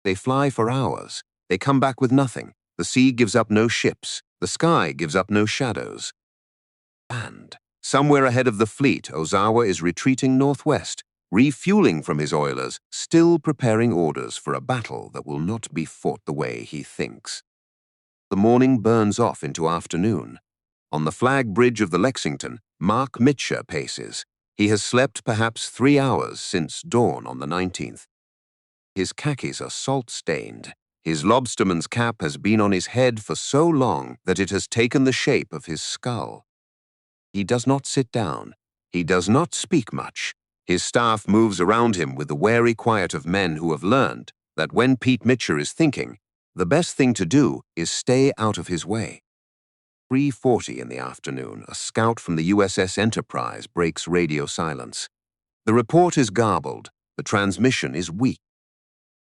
They fly for hours. They come back with nothing. The sea gives up no ships. The sky gives up no shadows. And somewhere ahead of the fleet, Ozawa is retreating northwest, refueling from his oilers, still preparing orders for a battle that will not be fought the way he thinks. The morning burns off into afternoon. On the flag bridge of the Lexington, Mark Mitcher paces. He has slept perhaps 3 hours since dawn on the 19th. His khakis are salt-stained. His lobsterman's cap has been on his head for so long that it has taken the shape of his skull. He does not sit down. He does not speak much. His staff moves around him with the wary quiet of men who have learned that when Pete Mitcher is thinking, the best thing to do is stay out of his way. 3:40 in the afternoon, a scout from the USS Enterprise breaks radio silence. The report is garbled. The transmission is weak.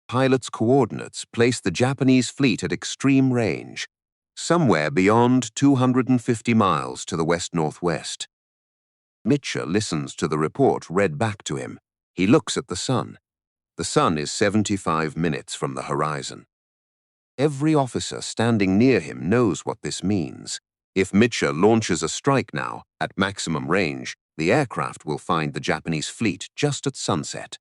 Pilot's coordinates place the Japanese fleet at extreme range, somewhere beyond 250 miles to the west-northwest. Mitcher listens to the report read back to him. He looks at the sun. The sun is 75 minutes from the horizon. Every officer standing near him knows what this means. If Mitcher launches a strike now, at maximum range, the aircraft will find the Japanese fleet just at sunset.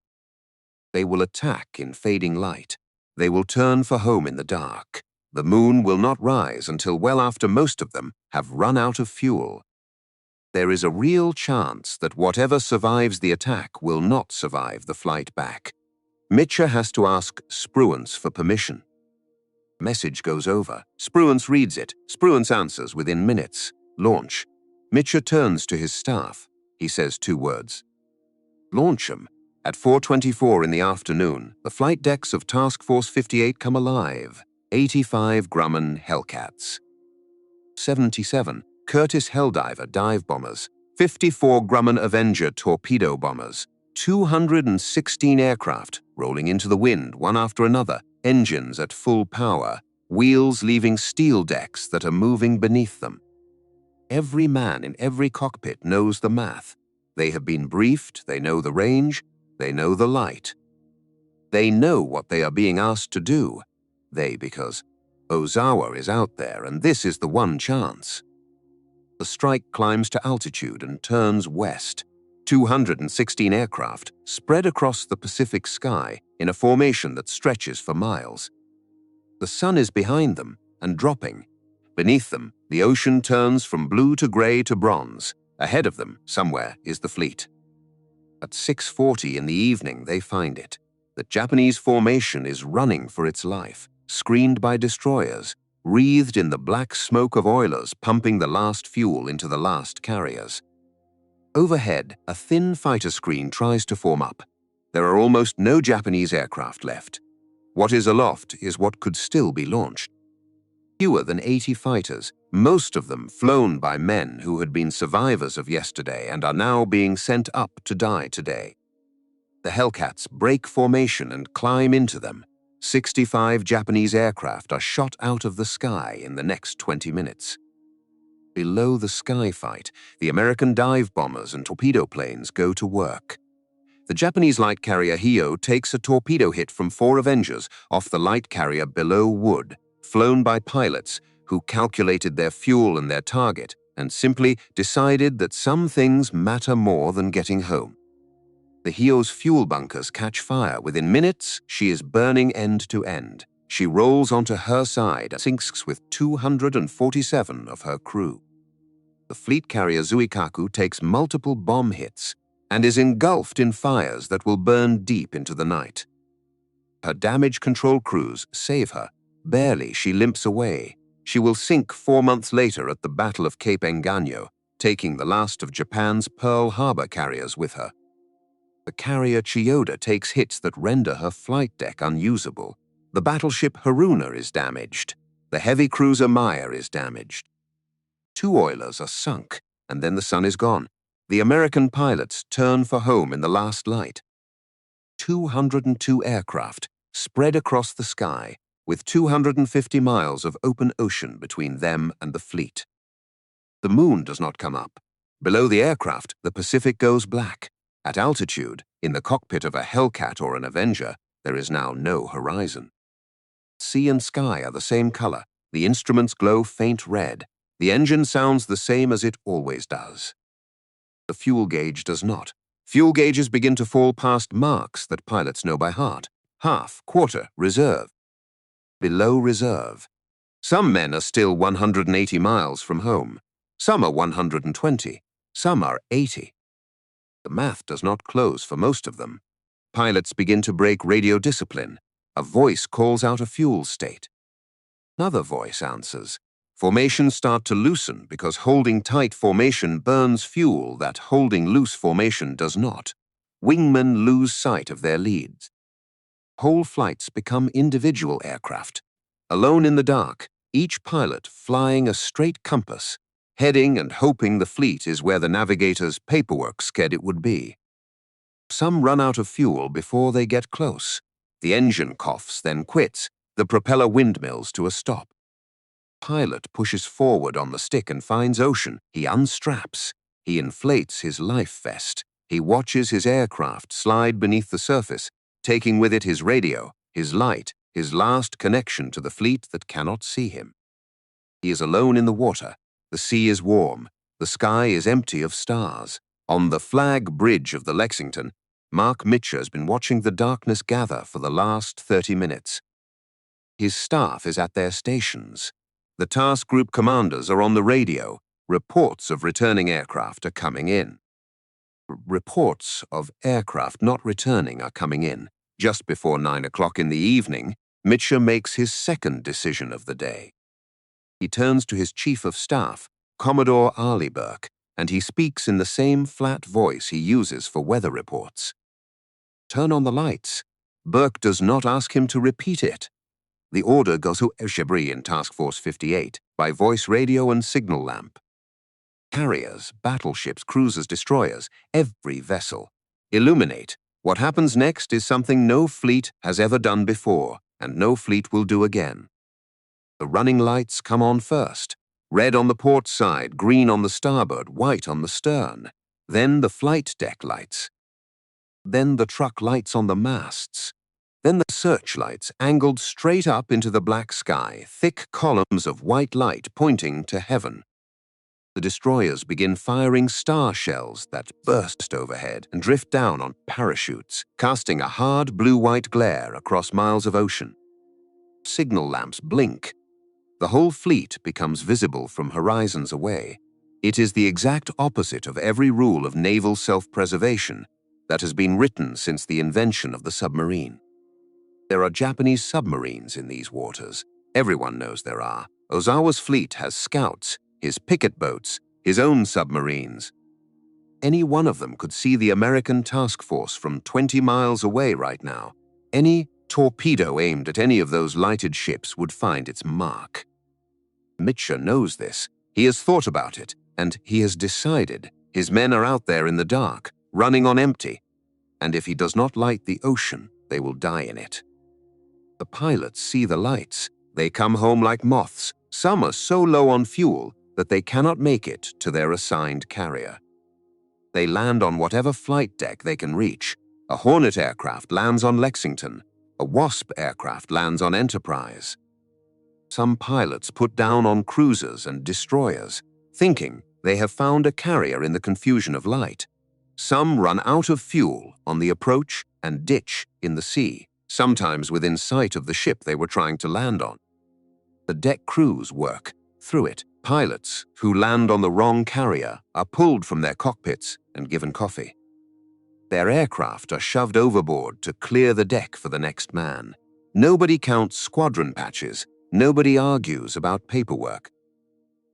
They will attack in fading light. They will turn for home in the dark. The moon will not rise until well after most of them have run out of fuel. There is a real chance that whatever survives the attack will not survive the flight back. Mitcher has to ask Spruance for permission. Message goes over. Spruance reads it. Spruance answers within minutes. Launch. Mitcher turns to his staff. He says 2 words. Launch 'em. At 4:24 in the afternoon, the flight decks of Task Force 58 come alive. 85 Grumman Hellcats. 77 Curtiss Helldiver dive bombers. 54 Grumman Avenger torpedo bombers. 216 aircraft rolling into the wind one after another, engines at full power, wheels leaving steel decks that are moving beneath them. Every man in every cockpit knows the math. They have been briefed, they know the range, they know the light. They know what they are being asked to do. Because Ozawa is out there and this is the one chance. The strike climbs to altitude and turns west. 216 aircraft spread across the Pacific sky in a formation that stretches for miles. The sun is behind them and dropping. Beneath them, the ocean turns from blue to gray to bronze. Ahead of them, somewhere, is the fleet. At 6:40 in the evening, they find it. The Japanese formation is running for its life, screened by destroyers, wreathed in the black smoke of oilers pumping the last fuel into the last carriers. Overhead, a thin fighter screen tries to form up. There are almost no Japanese aircraft left. What is aloft is what could still be launched. Fewer than 80 fighters, most of them flown by men who had been survivors of yesterday and are now being sent up to die today. The Hellcats break formation and climb into them. 65 Japanese aircraft are shot out of the sky in the next 20 minutes. Below the sky fight, the American dive bombers and torpedo planes go to work. The Japanese light carrier Hyo takes a torpedo hit from 4 Avengers off the light carrier Below Wood, flown by pilots who calculated their fuel and their target and simply decided that some things matter more than getting home. The Hyo's fuel bunkers catch fire. Within minutes, she is burning end to end. She rolls onto her side and sinks with 247 of her crew. The fleet carrier Zuikaku takes multiple bomb hits and is engulfed in fires that will burn deep into the night. Her damage control crews save her. Barely, she limps away. She will sink 4 months later at the Battle of Cape Engano, taking the last of Japan's Pearl Harbor carriers with her. The carrier Chiyoda takes hits that render her flight deck unusable. The battleship Haruna is damaged. The heavy cruiser Maya is damaged. 2 oilers are sunk, and then the sun is gone. The American pilots turn for home in the last light. 202 aircraft spread across the sky, with 250 miles of open ocean between them and the fleet. The moon does not come up. Below the aircraft, the Pacific goes black. At altitude, in the cockpit of a Hellcat or an Avenger, there is now no horizon. Sea and sky are the same color. The instruments glow faint red. The engine sounds the same as it always does. The fuel gauge does not. Fuel gauges begin to fall past marks that pilots know by heart. Half, quarter, reserve. Below reserve. Some men are still 180 miles from home. Some are 120. Some are 80. The math does not close for most of them. Pilots begin to break radio discipline. A voice calls out a fuel state. Another voice answers. Formations start to loosen because holding tight formation burns fuel that holding loose formation does not. Wingmen lose sight of their leads. Whole flights become individual aircraft. Alone in the dark, each pilot flying a straight compass, heading and hoping the fleet is where the navigator's paperwork said it would be. Some run out of fuel before they get close. The engine coughs, then quits. The propeller windmills to a stop. Pilot pushes forward on the stick and finds ocean. He unstraps. He inflates his life vest. He watches his aircraft slide beneath the surface, taking with it his radio, his light, his last connection to the fleet that cannot see him. He is alone in the water. The sea is warm. The sky is empty of stars. On the flag bridge of the Lexington, Mark Mitcher has been watching the darkness gather for the last 30 minutes. His staff is at their stations. The task group commanders are on the radio. Reports of returning aircraft are coming in. Reports of aircraft not returning are coming in. Just before 9 o'clock in the evening, Mitcher makes his second decision of the day. He turns to his chief of staff, Commodore Arleigh Burke, and he speaks in the same flat voice he uses for weather reports. Turn on the lights. Burke does not ask him to repeat it. The order goes to Eshebri in Task Force 58 by voice radio and signal lamp. Carriers, battleships, cruisers, destroyers, every vessel. Illuminate. What happens next is something no fleet has ever done before, and no fleet will do again. The running lights come on first. Red on the port side, green on the starboard, white on the stern. Then the flight deck lights. Then the truck lights on the masts. Then the searchlights angled straight up into the black sky, thick columns of white light pointing to heaven. The destroyers begin firing star shells that burst overhead and drift down on parachutes, casting a hard blue-white glare across miles of ocean. Signal lamps blink. The whole fleet becomes visible from horizons away. It is the exact opposite of every rule of naval self-preservation that has been written since the invention of the submarine. There are Japanese submarines in these waters. Everyone knows there are. Ozawa's fleet has scouts, his picket boats, his own submarines. Any one of them could see the American task force from 20 miles away right now. Any torpedo aimed at any of those lighted ships would find its mark. Mitscher knows this. He has thought about it, and he has decided his men are out there in the dark, running on empty, and if he does not light the ocean, they will die in it. The pilots see the lights. They come home like moths. Some are so low on fuel that they cannot make it to their assigned carrier. They land on whatever flight deck they can reach. A Hornet aircraft lands on Lexington. A Wasp aircraft lands on Enterprise. Some pilots put down on cruisers and destroyers, thinking they have found a carrier in the confusion of light. Some run out of fuel on the approach and ditch in the sea, sometimes within sight of the ship they were trying to land on. The deck crews work through it. Pilots who land on the wrong carrier are pulled from their cockpits and given coffee. Their aircraft are shoved overboard to clear the deck for the next man. Nobody counts squadron patches. Nobody argues about paperwork.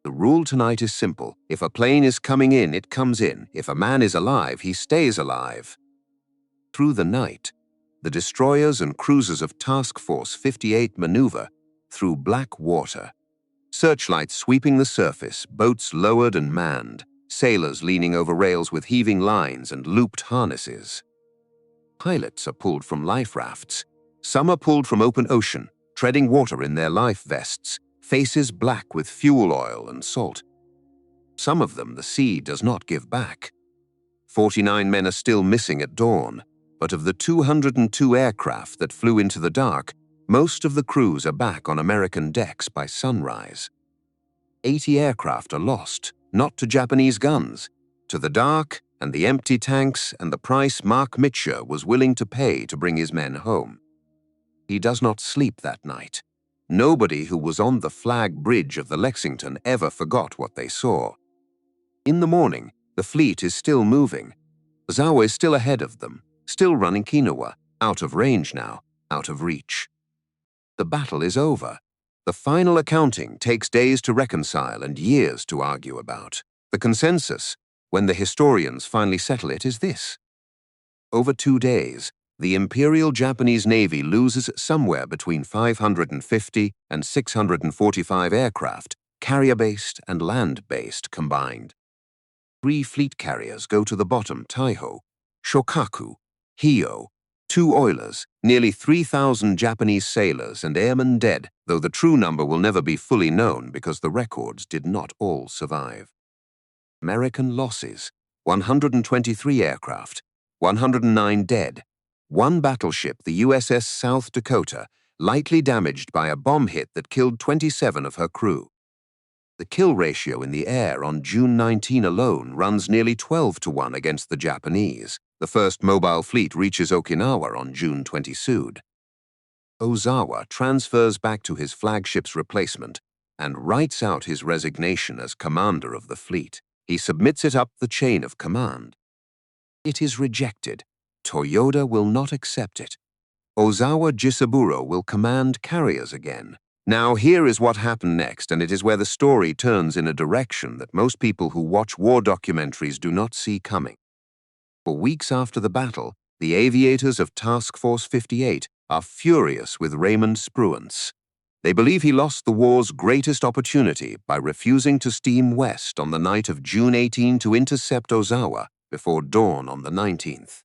The rule tonight is simple. If a plane is coming in, it comes in. If a man is alive, he stays alive. Through the night, the destroyers and cruisers of Task Force 58 maneuver through black water. Searchlights sweeping the surface, boats lowered and manned, sailors leaning over rails with heaving lines and looped harnesses. Pilots are pulled from life rafts. Some are pulled from open ocean, treading water in their life vests, faces black with fuel oil and salt. Some of them the sea does not give back. 49 men are still missing at dawn, but of the 202 aircraft that flew into the dark, most of the crews are back on American decks by sunrise. 80 aircraft are lost, not to Japanese guns, to the dark and the empty tanks and the price Mark Mitscher was willing to pay to bring his men home. He does not sleep that night. Nobody who was on the flag bridge of the Lexington ever forgot what they saw. In the morning, the fleet is still moving. Ozawa is still ahead of them, still running Kinawa, out of range now, out of reach. The battle is over. The final accounting takes days to reconcile and years to argue about. The consensus, when the historians finally settle it, is this. Over 2 days, the Imperial Japanese Navy loses somewhere between 550 and 645 aircraft, carrier-based and land-based combined. 3 fleet carriers go to the bottom: Taiho, Shokaku, Hio, 2 oilers, nearly 3,000 Japanese sailors and airmen dead, though the true number will never be fully known because the records did not all survive. American losses: 123 aircraft, 109 dead. 1 battleship, the USS South Dakota, lightly damaged by a bomb hit that killed 27 of her crew. The kill ratio in the air on June 19 alone runs nearly 12-1 against the Japanese. The first mobile fleet reaches Okinawa on June 22. Ozawa transfers back to his flagship's replacement and writes out his resignation as commander of the fleet. He submits it up the chain of command. It is rejected. Toyoda will not accept it. Ozawa Jisaburo will command carriers again. Now here is what happened next, and it is where the story turns in a direction that most people who watch war documentaries do not see coming. For weeks after the battle, the aviators of Task Force 58 are furious with Raymond Spruance. They believe he lost the war's greatest opportunity by refusing to steam west on the night of June 18 to intercept Ozawa before dawn on the 19th.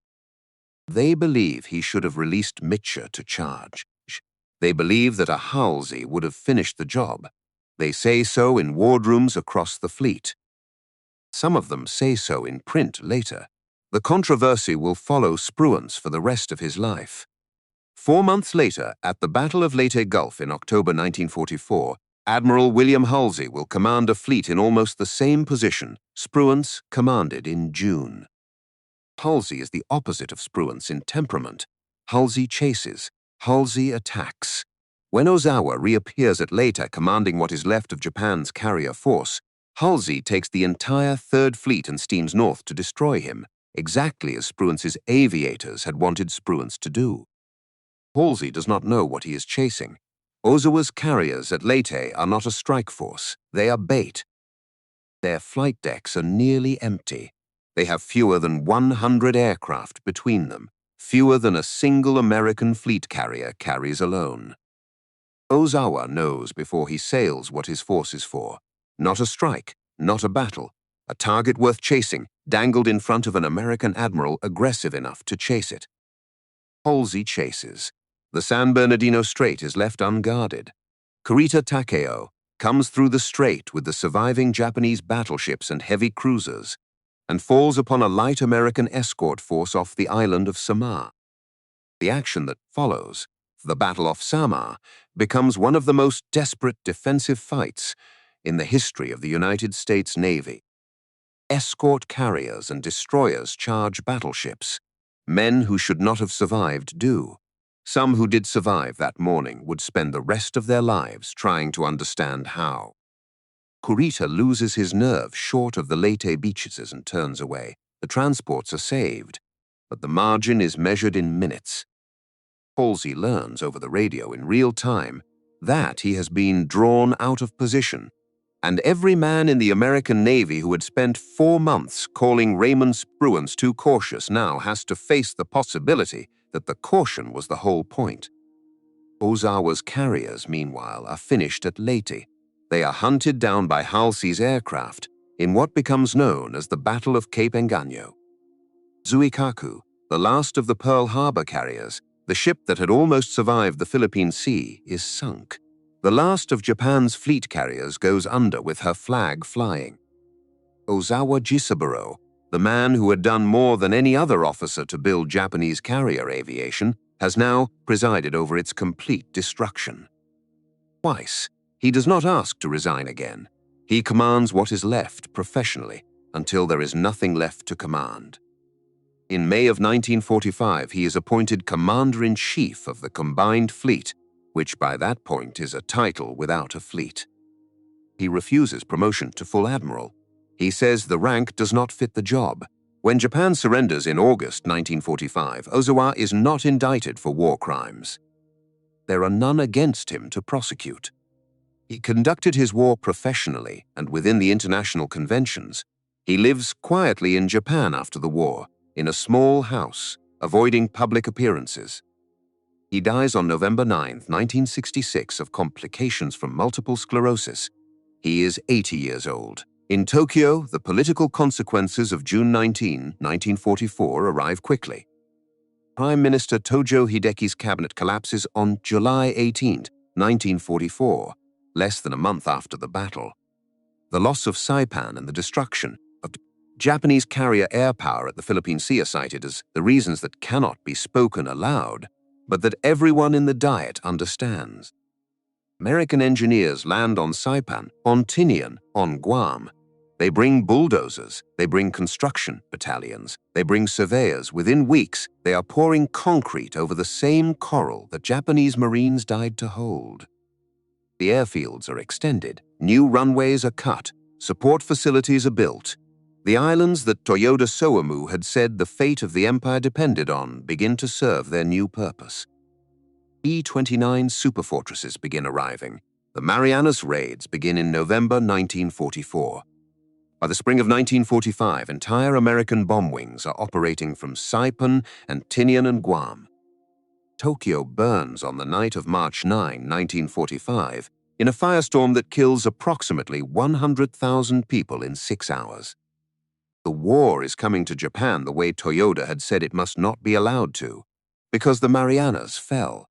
They believe he should have released Mitscher to charge. They believe that a Halsey would have finished the job. They say so in wardrooms across the fleet. Some of them say so in print later. The controversy will follow Spruance for the rest of his life. 4 months later, at the Battle of Leyte Gulf in October 1944, Admiral William Halsey will command a fleet in almost the same position Spruance commanded in June. Halsey is the opposite of Spruance in temperament. Halsey chases. Halsey attacks. When Ozawa reappears at Leyte commanding what is left of Japan's carrier force, Halsey takes the entire Third Fleet and steams north to destroy him, exactly as Spruance's aviators had wanted Spruance to do. Halsey does not know what he is chasing. Ozawa's carriers at Leyte are not a strike force. They are bait. Their flight decks are nearly empty. They have fewer than 100 aircraft between them, fewer than a single American fleet carrier carries alone. Ozawa knows before he sails what his force is for. Not a strike, not a battle. A target worth chasing, dangled in front of an American admiral aggressive enough to chase it. Halsey chases. The San Bernardino Strait is left unguarded. Kurita Takao comes through the strait with the surviving Japanese battleships and heavy cruisers, and falls upon a light American escort force off the island of Samar. The action that follows, the Battle of Samar, becomes one of the most desperate defensive fights in the history of the United States Navy. Escort carriers and destroyers charge battleships. Men who should not have survived do. Some who did survive that morning would spend the rest of their lives trying to understand how. Kurita loses his nerve short of the Leyte beaches and turns away. The transports are saved, but the margin is measured in minutes. Halsey learns over the radio in real time that he has been drawn out of position, and every man in the American Navy who had spent 4 months calling Raymond Spruance too cautious now has to face the possibility that the caution was the whole point. Ozawa's carriers, meanwhile, are finished at Leyte. They are hunted down by Halsey's aircraft in what becomes known as the Battle of Cape Engano. Zuikaku, the last of the Pearl Harbor carriers, the ship that had almost survived the Philippine Sea, is sunk. The last of Japan's fleet carriers goes under with her flag flying. Ozawa Jisaburo, the man who had done more than any other officer to build Japanese carrier aviation, has now presided over its complete destruction. Twice, he does not ask to resign again. He commands what is left professionally until there is nothing left to command. In May of 1945, he is appointed Commander-in-Chief of the Combined Fleet, which by that point is a title without a fleet. He refuses promotion to full admiral. He says the rank does not fit the job. When Japan surrenders in August 1945, Ozawa is not indicted for war crimes. There are none against him to prosecute. He conducted his war professionally and within the international conventions. He lives quietly in Japan after the war, in a small house, avoiding public appearances. He dies on November 9, 1966, of complications from multiple sclerosis. He is 80 years old. In Tokyo, the political consequences of June 19, 1944 arrive quickly. Prime Minister Tojo Hideki's cabinet collapses on July 18, 1944, less than a month after the battle. The loss of Saipan and the destruction of Japanese carrier air power at the Philippine Sea are cited as the reasons that cannot be spoken aloud, but that everyone in the Diet understands. American engineers land on Saipan, on Tinian, on Guam. They bring bulldozers, they bring construction battalions, they bring surveyors. Within weeks, they are pouring concrete over the same coral that Japanese Marines died to hold. The airfields are extended, new runways are cut, support facilities are built. The islands that Toyoda Soamu had said the fate of the empire depended on begin to serve their new purpose. B-29 superfortresses begin arriving. The Marianas raids begin in November 1944. By the spring of 1945, entire American bomb wings are operating from Saipan and Tinian and Guam. Tokyo burns on the night of March 9, 1945, in a firestorm that kills approximately 100,000 people in 6 hours. The war is coming to Japan the way Toyoda had said it must not be allowed to, because the Marianas fell.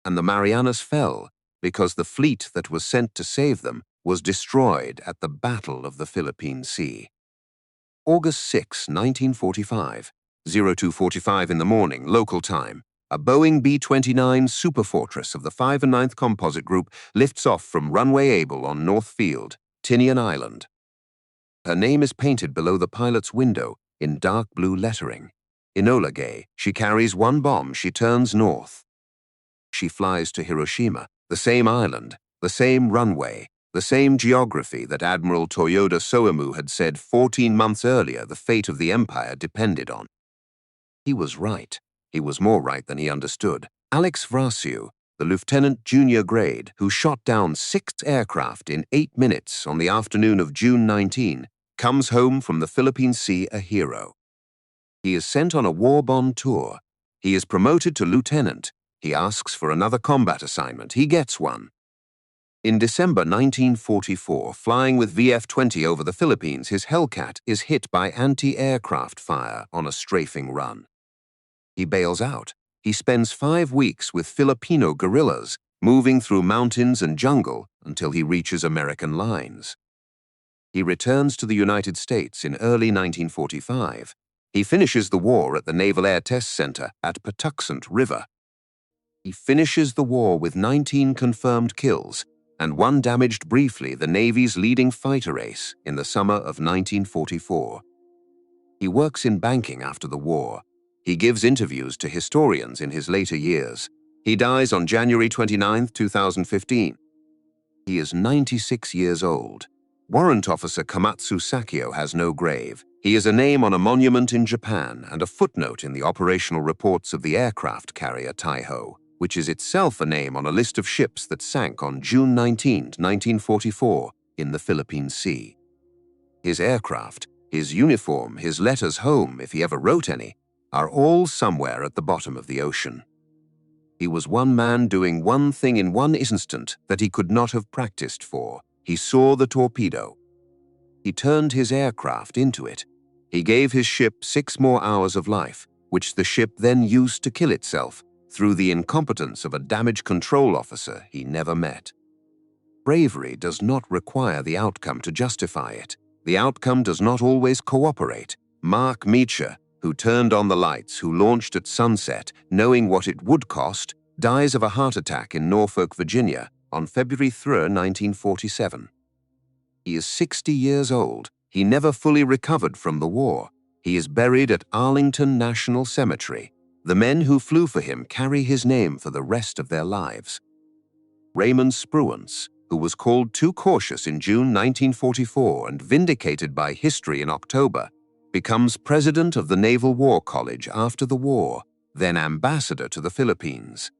And the Marianas fell because the fleet that was sent to save them was destroyed at the Battle of the Philippine Sea. August 6, 1945, 02:45 in the morning, local time. A Boeing B-29 Superfortress of the 5 and 9th Composite Group lifts off from runway Able on North Field, Tinian Island. Her name is painted below the pilot's window in dark blue lettering. Enola Gay, she carries one bomb, she turns north. She flies to Hiroshima, the same island, the same runway, the same geography that Admiral Toyoda Soemu had said 14 months earlier the fate of the empire depended on. He was right. He was more right than he understood. Alex Vrasiu, the lieutenant junior grade who shot down 6 aircraft in 8 minutes on the afternoon of June 19, comes home from the Philippine Sea a hero. He is sent on a war bond tour. He is promoted to lieutenant. He asks for another combat assignment. He gets one. In December 1944, flying with VF-20 over the Philippines, his Hellcat is hit by anti-aircraft fire on a strafing run. He bails out. He spends 5 weeks with Filipino guerrillas, moving through mountains and jungle until he reaches American lines. He returns to the United States in early 1945. He finishes the war at the Naval Air Test Center at Patuxent River. He finishes the war with 19 confirmed kills and 1 damaged briefly the Navy's leading fighter ace in the summer of 1944. He works in banking after the war. He gives interviews to historians in his later years. He dies on January 29, 2015. He is 96 years old. Warrant Officer Komatsu Sakio has no grave. He is a name on a monument in Japan and a footnote in the operational reports of the aircraft carrier Taiho, which is itself a name on a list of ships that sank on June 19, 1944, in the Philippine Sea. His aircraft, his uniform, his letters home, if he ever wrote any, are all somewhere at the bottom of the ocean. He was one man doing one thing in one instant that he could not have practiced for. He saw the torpedo. He turned his aircraft into it. He gave his ship 6 more hours of life, which the ship then used to kill itself through the incompetence of a damage control officer he never met. Bravery does not require the outcome to justify it. The outcome does not always cooperate. Mark Meacher, who turned on the lights, who launched at sunset, knowing what it would cost, dies of a heart attack in Norfolk, Virginia, on February 3, 1947. He is 60 years old. He never fully recovered from the war. He is buried at Arlington National Cemetery. The men who flew for him carry his name for the rest of their lives. Raymond Spruance, who was called too cautious in June 1944 and vindicated by history in October, becomes president of the Naval War College after the war, then ambassador to the Philippines.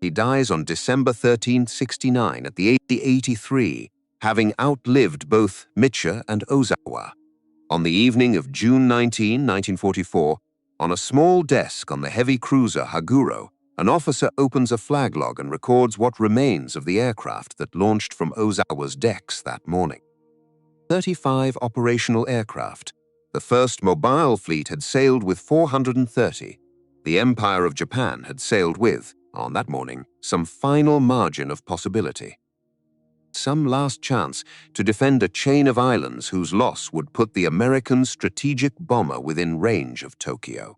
He dies on December 13, 1969 at the age of 83, having outlived both Meacher and Ozawa. On the evening of June 19, 1944, on a small desk on the heavy cruiser Haguro, an officer opens a flag log and records what remains of the aircraft that launched from Ozawa's decks that morning. 35 operational aircraft. The first mobile fleet had sailed with 430. The Empire of Japan had sailed with, on that morning, some final margin of possibility. Some last chance to defend a chain of islands whose loss would put the American strategic bomber within range of Tokyo.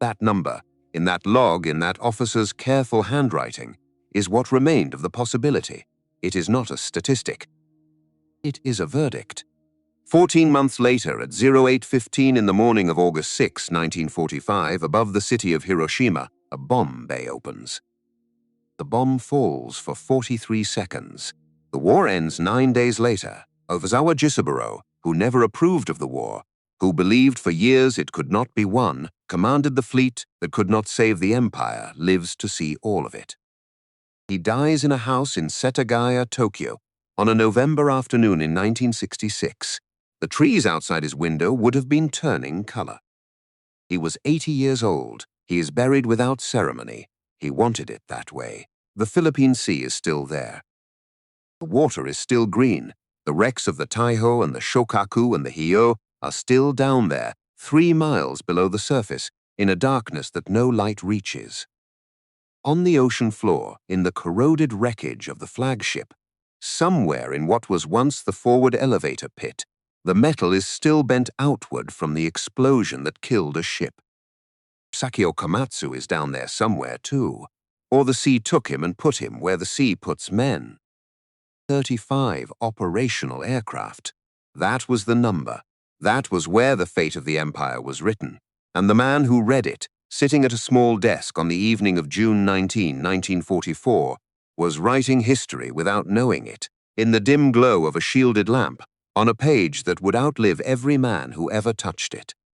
That number, in that log, in that officer's careful handwriting, is what remained of the possibility. It is not a statistic. It is a verdict. 14 months later, at 08:15 in the morning of August 6, 1945, above the city of Hiroshima, a bomb bay opens. The bomb falls for 43 seconds. The war ends 9 days later. Ozawa Jisaburo, who never approved of the war, who believed for years it could not be won, commanded the fleet that could not save the empire, lives to see all of it. He dies in a house in Setagaya, Tokyo, on a November afternoon in 1966. The trees outside his window would have been turning color. He was 80 years old. He is buried without ceremony. He wanted it that way. The Philippine Sea is still there. The water is still green. The wrecks of the Taiho and the Shokaku and the Hyo are still down there, 3 miles below the surface, in a darkness that no light reaches. On the ocean floor, in the corroded wreckage of the flagship, somewhere in what was once the forward elevator pit, The metal is still bent outward from the explosion that killed a ship. Sakio Komatsu is down there somewhere, too. Or the sea took him and put him where the sea puts men. 35 operational aircraft. That was the number. That was where the fate of the Empire was written. And the man who read it, sitting at a small desk on the evening of June 19, 1944, was writing history without knowing it, in the dim glow of a shielded lamp, on a page that would outlive every man who ever touched it.